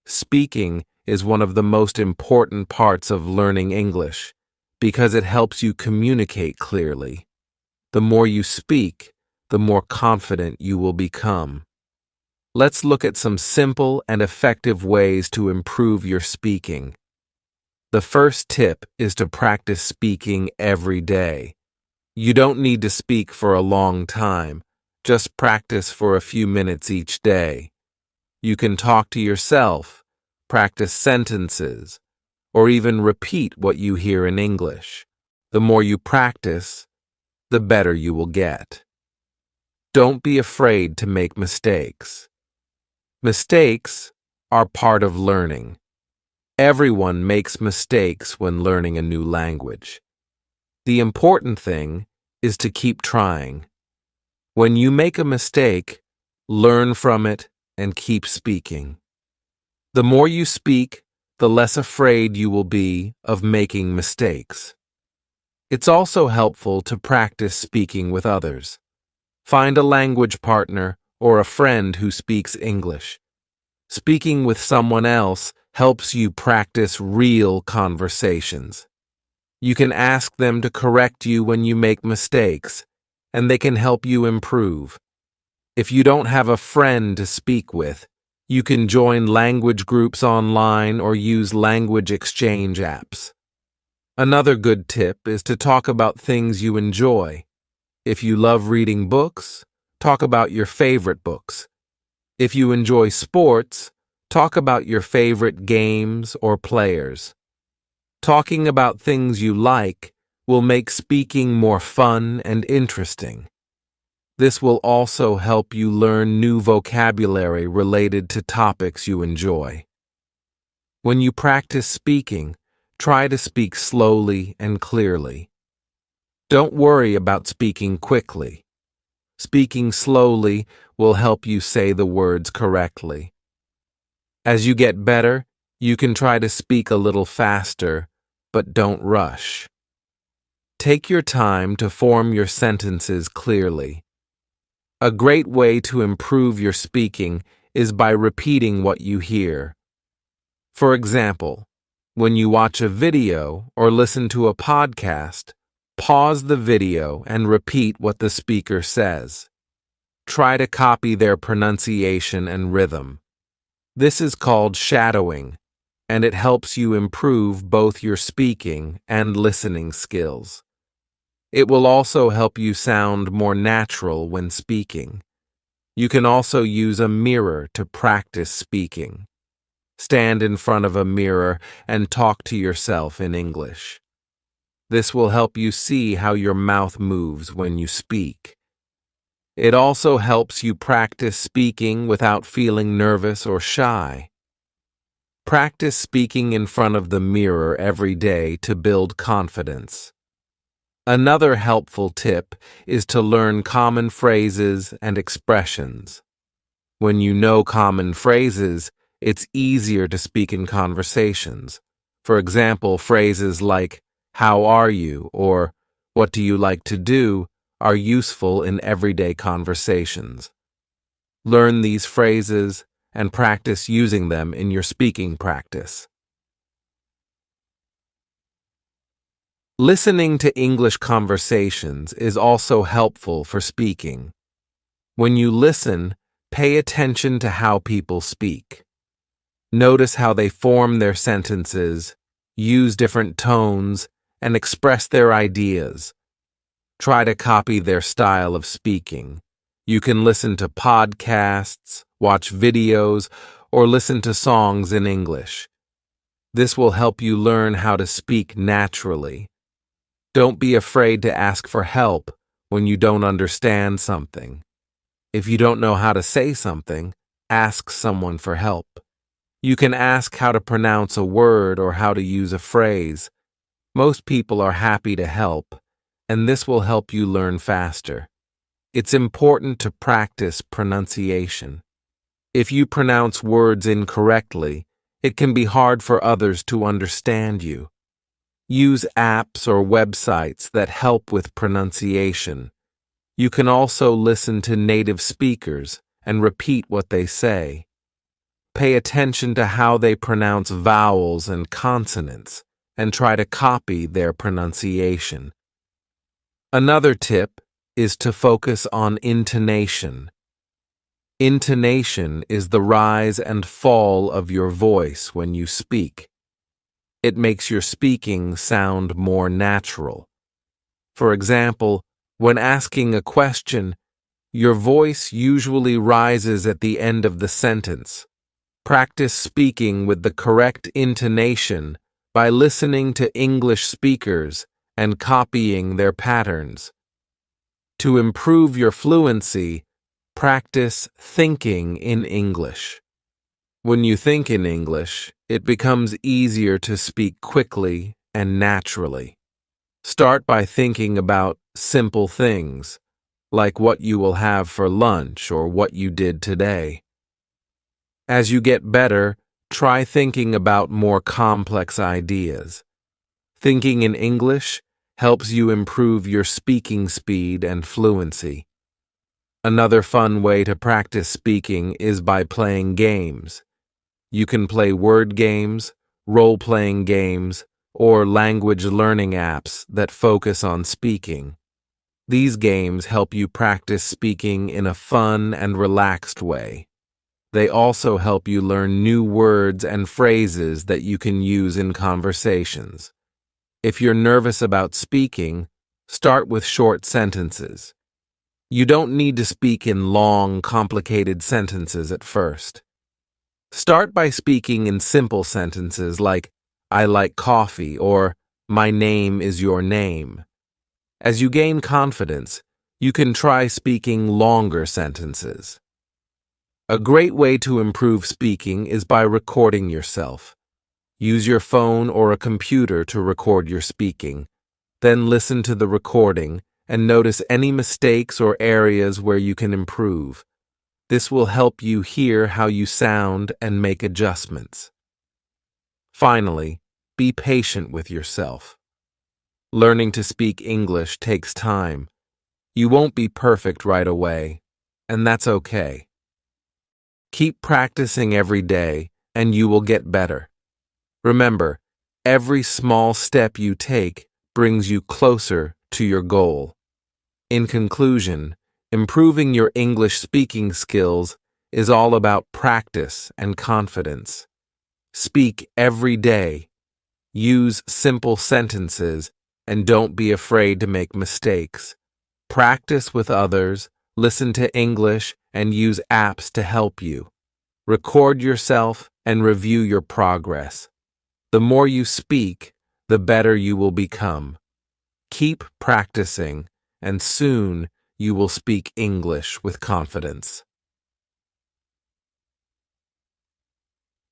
Speaking is one of the most important parts of learning English because it helps you communicate clearly. The more you speak, the more confident you will become. Let's look at some simple and effective ways to improve your speaking. The first tip is to practice speaking every day. You don't need to speak for a long time. Just practice for a few minutes each day. You can talk to yourself, practice sentences, or even repeat what you hear in English. The more you practice, the better you will get. Don't be afraid to make mistakes. Mistakes are part of learning. Everyone makes mistakes when learning a new language. The important thing is to keep trying. When you make a mistake, learn from it and keep speaking. The more you speak, the less afraid you will be of making mistakes. It's also helpful to practice speaking with others. Find a language partner or a friend who speaks English. Speaking with someone else helps you practice real conversations. You can ask them to correct you when you make mistakes, and they can help you improve. If you don't have a friend to speak with, you can join language groups online or use language exchange apps. Another good tip is to talk about things you enjoy. If you love reading books, talk about your favorite books. If you enjoy sports, talk about your favorite games or players. Talking about things you like will make speaking more fun and interesting. This will also help you learn new vocabulary related to topics you enjoy. When you practice speaking, try to speak slowly and clearly. Don't worry about speaking quickly. Speaking slowly will help you say the words correctly. As you get better, you can try to speak a little faster, but don't rush. Take your time to form your sentences clearly. A great way to improve your speaking is by repeating what you hear. For example, when you watch a video or listen to a podcast, pause the video and repeat what the speaker says. Try to copy their pronunciation and rhythm. This is called shadowing, and it helps you improve both your speaking and listening skills. It will also help you sound more natural when speaking. You can also use a mirror to practice speaking. Stand in front of a mirror and talk to yourself in English. This will help you see how your mouth moves when you speak. It also helps you practice speaking without feeling nervous or shy. Practice speaking in front of the mirror every day to build confidence. Another helpful tip is to learn common phrases and expressions. When you know common phrases, it's easier to speak in conversations. For example, phrases like, "How are you?" or "What do you like to do?" are useful in everyday conversations. Learn these phrases and practice using them in your speaking practice. Listening to English conversations is also helpful for speaking. When you listen, pay attention to how people speak. Notice how they form their sentences, use different tones, and express their ideas. Try to copy their style of speaking. You can listen to podcasts, watch videos, or listen to songs in English. This will help you learn how to speak naturally. Don't be afraid to ask for help when you don't understand something. If you don't know how to say something, ask someone for help. You can ask how to pronounce a word or how to use a phrase. Most people are happy to help, and this will help you learn faster. It's important to practice pronunciation. If you pronounce words incorrectly, it can be hard for others to understand you. Use apps or websites that help with pronunciation. You can also listen to native speakers and repeat what they say. Pay attention to how they pronounce vowels and consonants and try to copy their pronunciation. Another tip is to focus on intonation. Intonation is the rise and fall of your voice when you speak. It makes your speaking sound more natural. For example, when asking a question, your voice usually rises at the end of the sentence. Practice speaking with the correct intonation by listening to English speakers and copying their patterns. To improve your fluency, practice thinking in English. When you think in English, it becomes easier to speak quickly and naturally. Start by thinking about simple things, like what you will have for lunch or what you did today. As you get better, try thinking about more complex ideas. Thinking in English helps you improve your speaking speed and fluency. Another fun way to practice speaking is by playing games. You can play word games, role-playing games, or language learning apps that focus on speaking. These games help you practice speaking in a fun and relaxed way. They also help you learn new words and phrases that you can use in conversations. If you're nervous about speaking, start with short sentences. You don't need to speak in long, complicated sentences at first. Start by speaking in simple sentences like, "I like coffee," or "My name is your name." As you gain confidence, you can try speaking longer sentences. A great way to improve speaking is by recording yourself. Use your phone or a computer to record your speaking. Then listen to the recording and notice any mistakes or areas where you can improve. This will help you hear how you sound and make adjustments. Finally, be patient with yourself. Learning to speak English takes time. You won't be perfect right away, and that's okay. Keep practicing every day, and you will get better. Remember, every small step you take brings you closer to your goal. In conclusion, improving your English speaking skills is all about practice and confidence. Speak every day. Use simple sentences, and don't be afraid to make mistakes. Practice with others, listen to English, and use apps to help you. Record yourself and review your progress. The more you speak, the better you will become. Keep practicing, and soon you will speak English with confidence.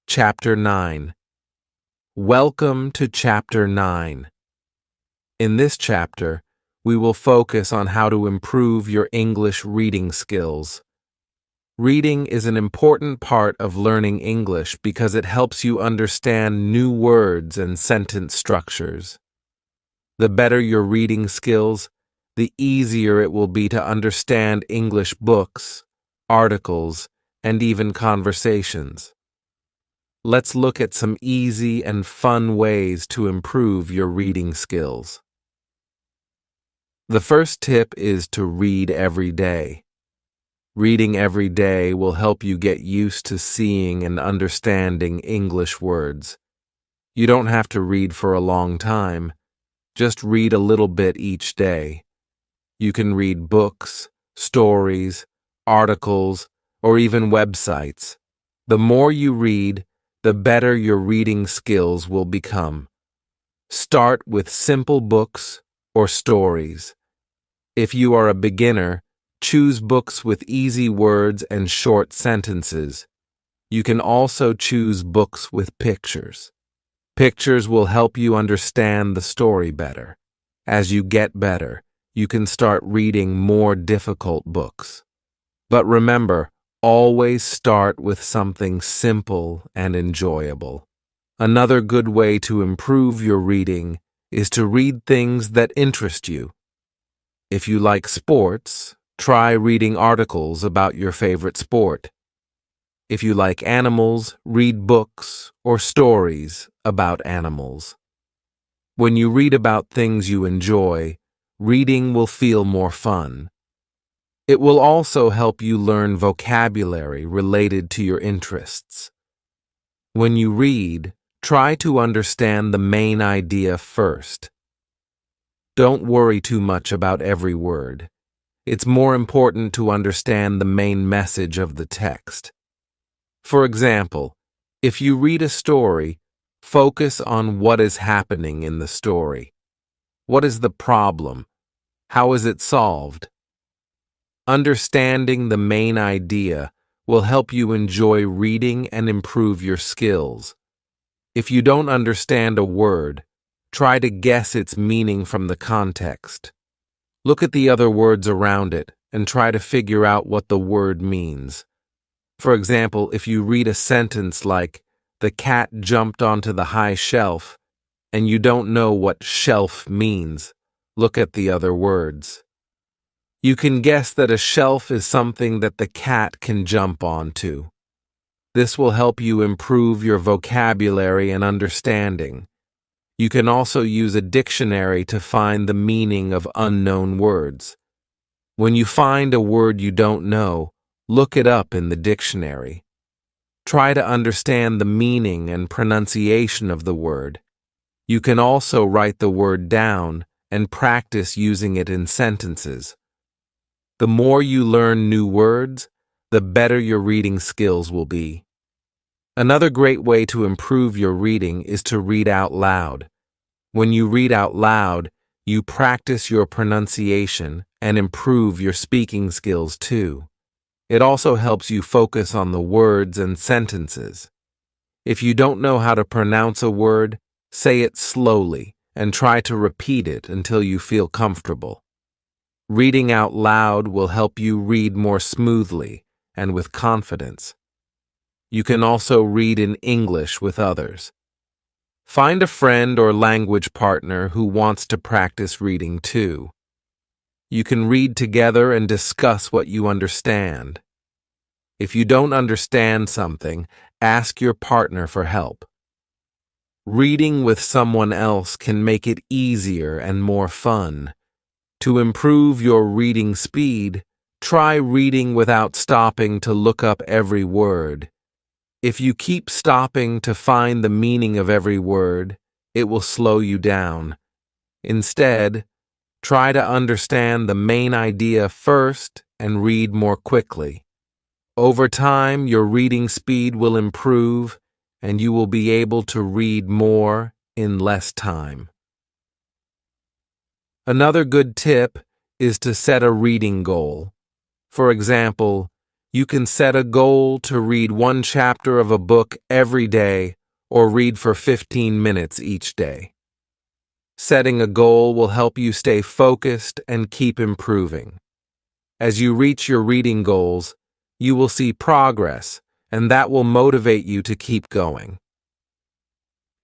Chapter 9. Welcome to Chapter 9. In this chapter, we will focus on how to improve your English reading skills. Reading is an important part of learning English because it helps you understand new words and sentence structures. The better your reading skills, the easier it will be to understand English books, articles, and even conversations. Let's look at some easy and fun ways to improve your reading skills. The first tip is to read every day. Reading every day will help you get used to seeing and understanding English words. You don't have to read for a long time. Just read a little bit each day. You can read books, stories, articles, or even websites. The more you read, the better your reading skills will become. Start with simple books or stories. If you are a beginner, choose books with easy words and short sentences. You can also choose books with pictures. Pictures will help you understand the story better. As you get better, you can start reading more difficult books. But remember, always start with something simple and enjoyable. Another good way to improve your reading is to read things that interest you. If you like sports, try reading articles about your favorite sport. If you like animals, read books or stories about animals. When you read about things you enjoy, reading will feel more fun. It will also help you learn vocabulary related to your interests. When you read, try to understand the main idea first. Don't worry too much about every word. It's more important to understand the main message of the text. For example, if you read a story, focus on what is happening in the story. What is the problem? How is it solved? Understanding the main idea will help you enjoy reading and improve your skills. If you don't understand a word, try to guess its meaning from the context. Look at the other words around it and try to figure out what the word means. For example, if you read a sentence like, "The cat jumped onto the high shelf," and you don't know what shelf means, look at the other words. You can guess that a shelf is something that the cat can jump onto. This will help you improve your vocabulary and understanding. You can also use a dictionary to find the meaning of unknown words. When you find a word you don't know, look it up in the dictionary. Try to understand the meaning and pronunciation of the word. You can also write the word down and practice using it in sentences. The more you learn new words, the better your reading skills will be. Another great way to improve your reading is to read out loud. When you read out loud, you practice your pronunciation and improve your speaking skills too. It also helps you focus on the words and sentences. If you don't know how to pronounce a word, say it slowly and try to repeat it until you feel comfortable. Reading out loud will help you read more smoothly and with confidence. You can also read in English with others. Find a friend or language partner who wants to practice reading too. You can read together and discuss what you understand. If you don't understand something, ask your partner for help. Reading with someone else can make it easier and more fun. To improve your reading speed, try reading without stopping to look up every word. If you keep stopping to find the meaning of every word, it will slow you down. Instead, try to understand the main idea first and read more quickly. Over time, your reading speed will improve and you will be able to read more in less time. Another good tip is to set a reading goal. For example, you can set a goal to read one chapter of a book every day or read for 15 minutes each day. Setting a goal will help you stay focused and keep improving. As you reach your reading goals, you will see progress, and that will motivate you to keep going.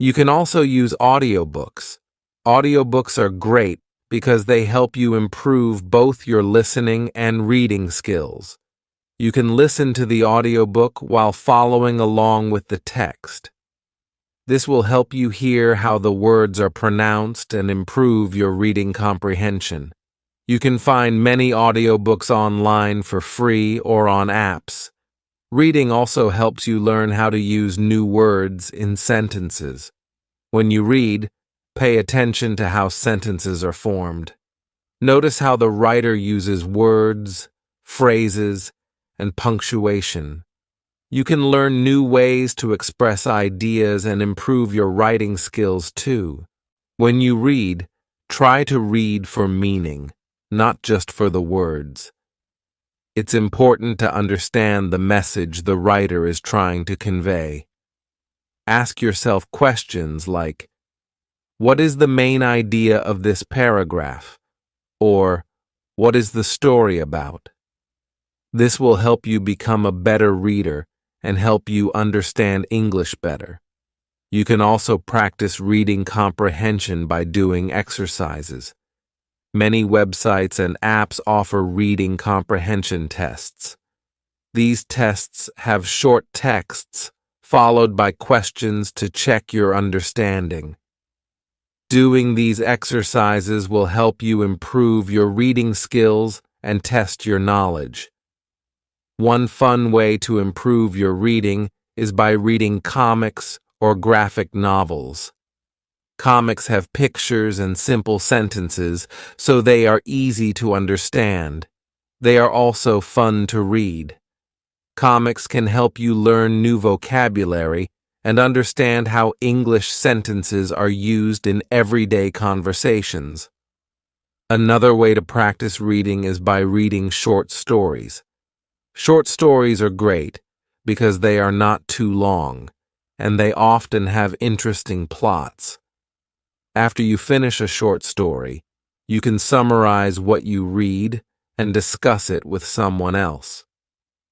You can also use audiobooks. Audiobooks are great because they help you improve both your listening and reading skills. You can listen to the audiobook while following along with the text. This will help you hear how the words are pronounced and improve your reading comprehension. You can find many audiobooks online for free or on apps. Reading also helps you learn how to use new words in sentences. When you read, pay attention to how sentences are formed. Notice how the writer uses words, phrases, and punctuation. You can learn new ways to express ideas and improve your writing skills too. When you read, try to read for meaning, not just for the words. It's important to understand the message the writer is trying to convey. Ask yourself questions like, what is the main idea of this paragraph? Or, what is the story about? This will help you become a better reader and help you understand English better. You can also practice reading comprehension by doing exercises. Many websites and apps offer reading comprehension tests. These tests have short texts followed by questions to check your understanding. Doing these exercises will help you improve your reading skills and test your knowledge. One fun way to improve your reading is by reading comics or graphic novels. Comics have pictures and simple sentences, so they are easy to understand. They are also fun to read. Comics can help you learn new vocabulary and understand how English sentences are used in everyday conversations. Another way to practice reading is by reading short stories. Short stories are great because they are not too long, and they often have interesting plots. After you finish a short story, you can summarize what you read and discuss it with someone else.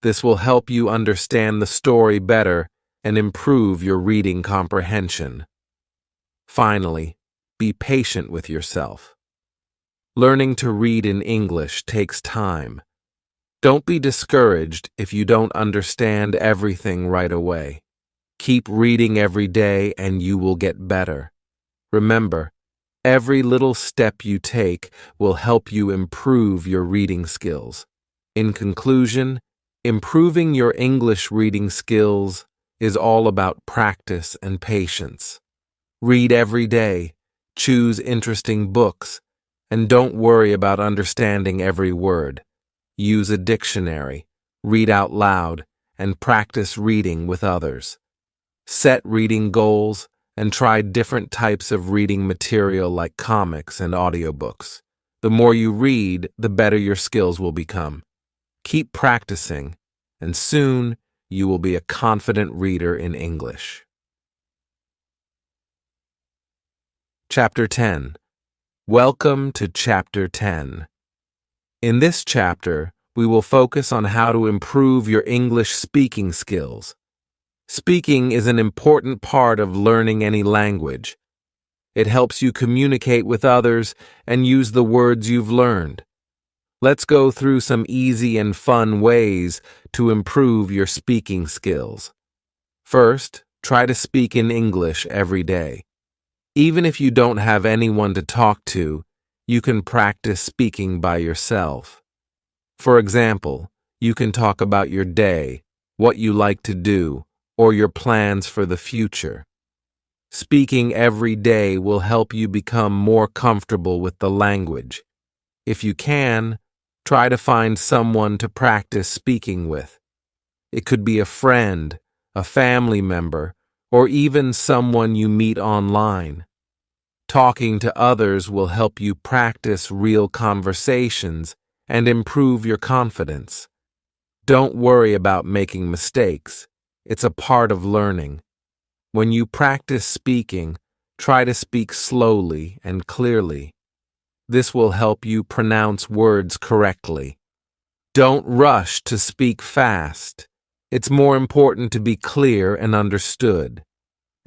This will help you understand the story better and improve your reading comprehension. Finally, be patient with yourself. Learning to read in English takes time. Don't be discouraged if you don't understand everything right away. Keep reading every day and you will get better. Remember, every little step you take will help you improve your reading skills. In conclusion, improving your English reading skills is all about practice and patience. Read every day, choose interesting books, and don't worry about understanding every word. Use a dictionary, read out loud, and practice reading with others. Set reading goals and try different types of reading material like comics and audiobooks. The more you read, the better your skills will become. Keep practicing, and soon you will be a confident reader in English. Chapter 10. Welcome to Chapter 10. In this chapter, we will focus on how to improve your English speaking skills. Speaking is an important part of learning any language. It helps you communicate with others and use the words you've learned. Let's go through some easy and fun ways to improve your speaking skills. First, try to speak in English every day. Even if you don't have anyone to talk to, you can practice speaking by yourself. For example, you can talk about your day, what you like to do, or your plans for the future. Speaking every day will help you become more comfortable with the language. If you can, try to find someone to practice speaking with. It could be a friend, a family member, or even someone you meet online. Talking to others will help you practice real conversations and improve your confidence. Don't worry about making mistakes. It's a part of learning. When you practice speaking, try to speak slowly and clearly. This will help you pronounce words correctly. Don't rush to speak fast. It's more important to be clear and understood.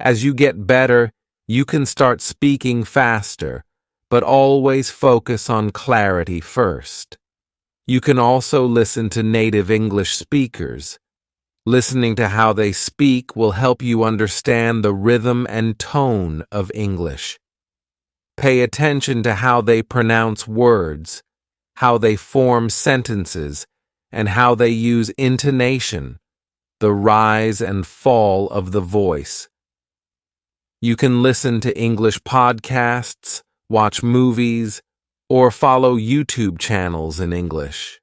As you get better, you can start speaking faster, but always focus on clarity first. You can also listen to native English speakers. Listening to how they speak will help you understand the rhythm and tone of English. Pay attention to how they pronounce words, how they form sentences, and how they use intonation, the rise and fall of the voice. You can listen to English podcasts, watch movies, or follow YouTube channels in English.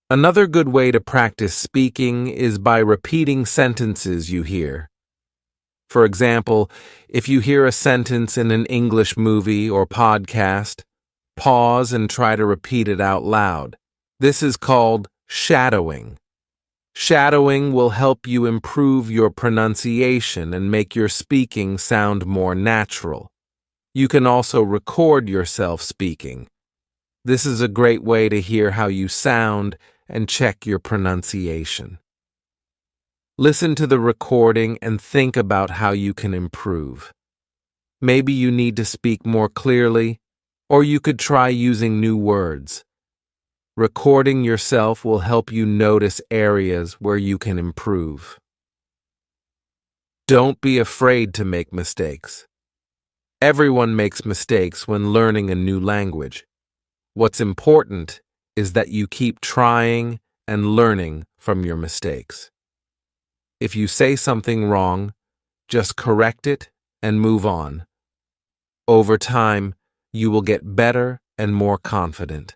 Another good way to practice speaking is by repeating sentences you hear. For example, if you hear a sentence in an English movie or podcast, pause and try to repeat it out loud. This is called shadowing. Shadowing will help you improve your pronunciation and make your speaking sound more natural. You can also record yourself speaking. This is a great way to hear how you sound and check your pronunciation. Listen to the recording and think about how you can improve. Maybe you need to speak more clearly, or you could try using new words. Recording yourself will help you notice areas where you can improve. Don't be afraid to make mistakes. Everyone makes mistakes when learning a new language. What's important is that you keep trying and learning from your mistakes. If you say something wrong, just correct it and move on. Over time, you will get better and more confident.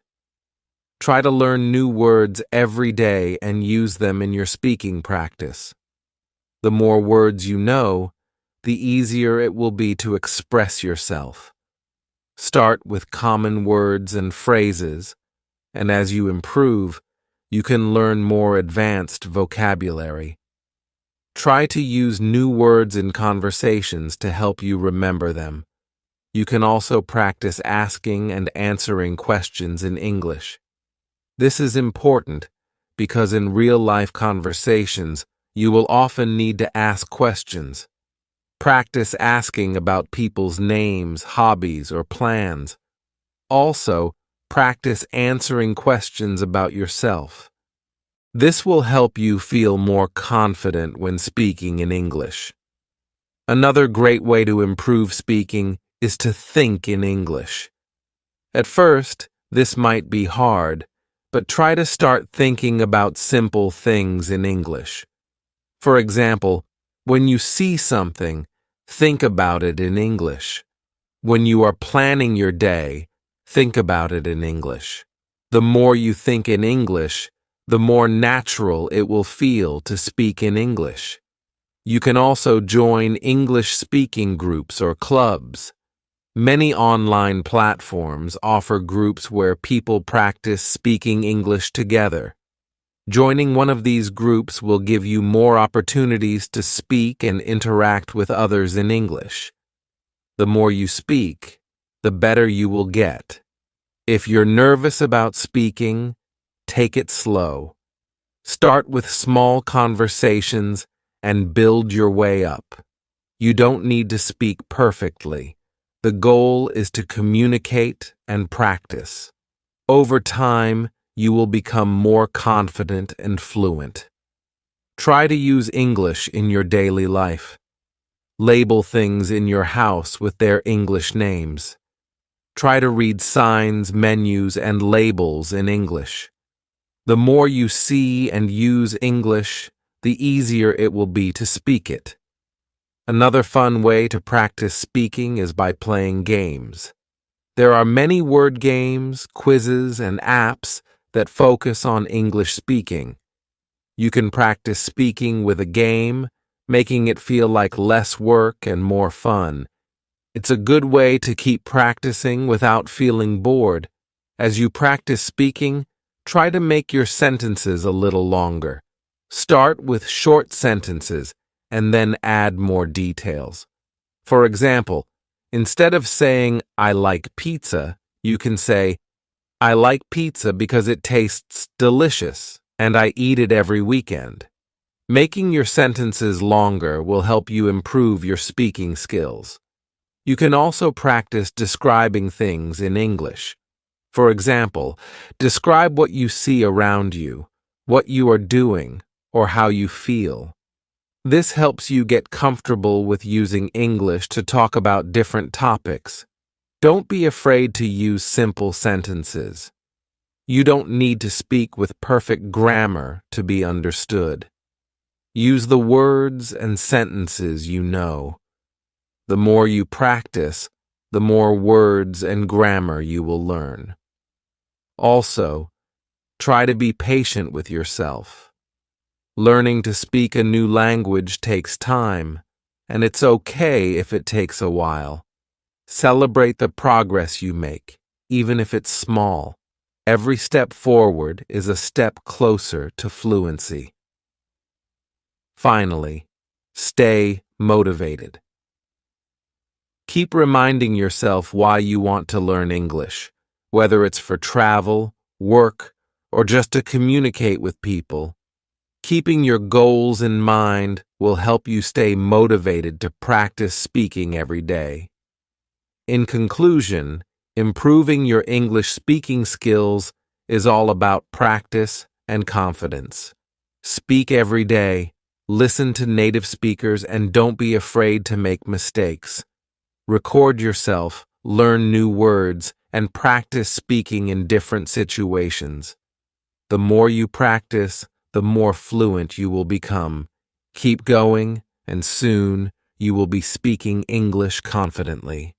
Try to learn new words every day and use them in your speaking practice. The more words you know, the easier it will be to express yourself. Start with common words and phrases, and as you improve, you can learn more advanced vocabulary. Try to use new words in conversations to help you remember them. You can also practice asking and answering questions in English. This is important because in real-life conversations, you will often need to ask questions. Practice asking about people's names, hobbies, or plans. Also, practice answering questions about yourself. This will help you feel more confident when speaking in English. Another great way to improve speaking is to think in English. At first, this might be hard, but try to start thinking about simple things in English. For example, when you see something, think about it in English. When you are planning your day, think about it in English. The more you think in English, the more natural it will feel to speak in English. You can also join English speaking groups or clubs. Many online platforms offer groups where people practice speaking English together. Joining one of these groups will give you more opportunities to speak and interact with others in English. The more you speak, the better you will get. If you're nervous about speaking, take it slow. Start with small conversations and build your way up. You don't need to speak perfectly. The goal is to communicate and practice. Over time, you will become more confident and fluent. Try to use English in your daily life. Label things in your house with their English names. Try to read signs, menus, and labels in English. The more you see and use English, the easier it will be to speak it. Another fun way to practice speaking is by playing games. There are many word games, quizzes, and apps that focus on English speaking. You can practice speaking with a game, making it feel like less work and more fun. It's a good way to keep practicing without feeling bored. As you practice speaking, try to make your sentences a little longer. Start with short sentences and then add more details. For example, instead of saying, "I like pizza," you can say, "I like pizza because it tastes delicious and I eat it every weekend." Making your sentences longer will help you improve your speaking skills. You can also practice describing things in English. For example, describe what you see around you, what you are doing, or how you feel. This helps you get comfortable with using English to talk about different topics. Don't be afraid to use simple sentences. You don't need to speak with perfect grammar to be understood. Use the words and sentences you know. The more you practice, the more words and grammar you will learn. Also, try to be patient with yourself. Learning to speak a new language takes time, and it's okay if it takes a while. Celebrate the progress you make, even if it's small. Every step forward is a step closer to fluency. Finally, stay motivated. Keep reminding yourself why you want to learn English, whether it's for travel, work, or just to communicate with people. Keeping your goals in mind will help you stay motivated to practice speaking every day. In conclusion, improving your English speaking skills is all about practice and confidence. Speak every day, listen to native speakers, and don't be afraid to make mistakes. Record yourself, learn new words, and practice speaking in different situations. The more you practice, the more fluent you will become. Keep going, and soon you will be speaking English confidently.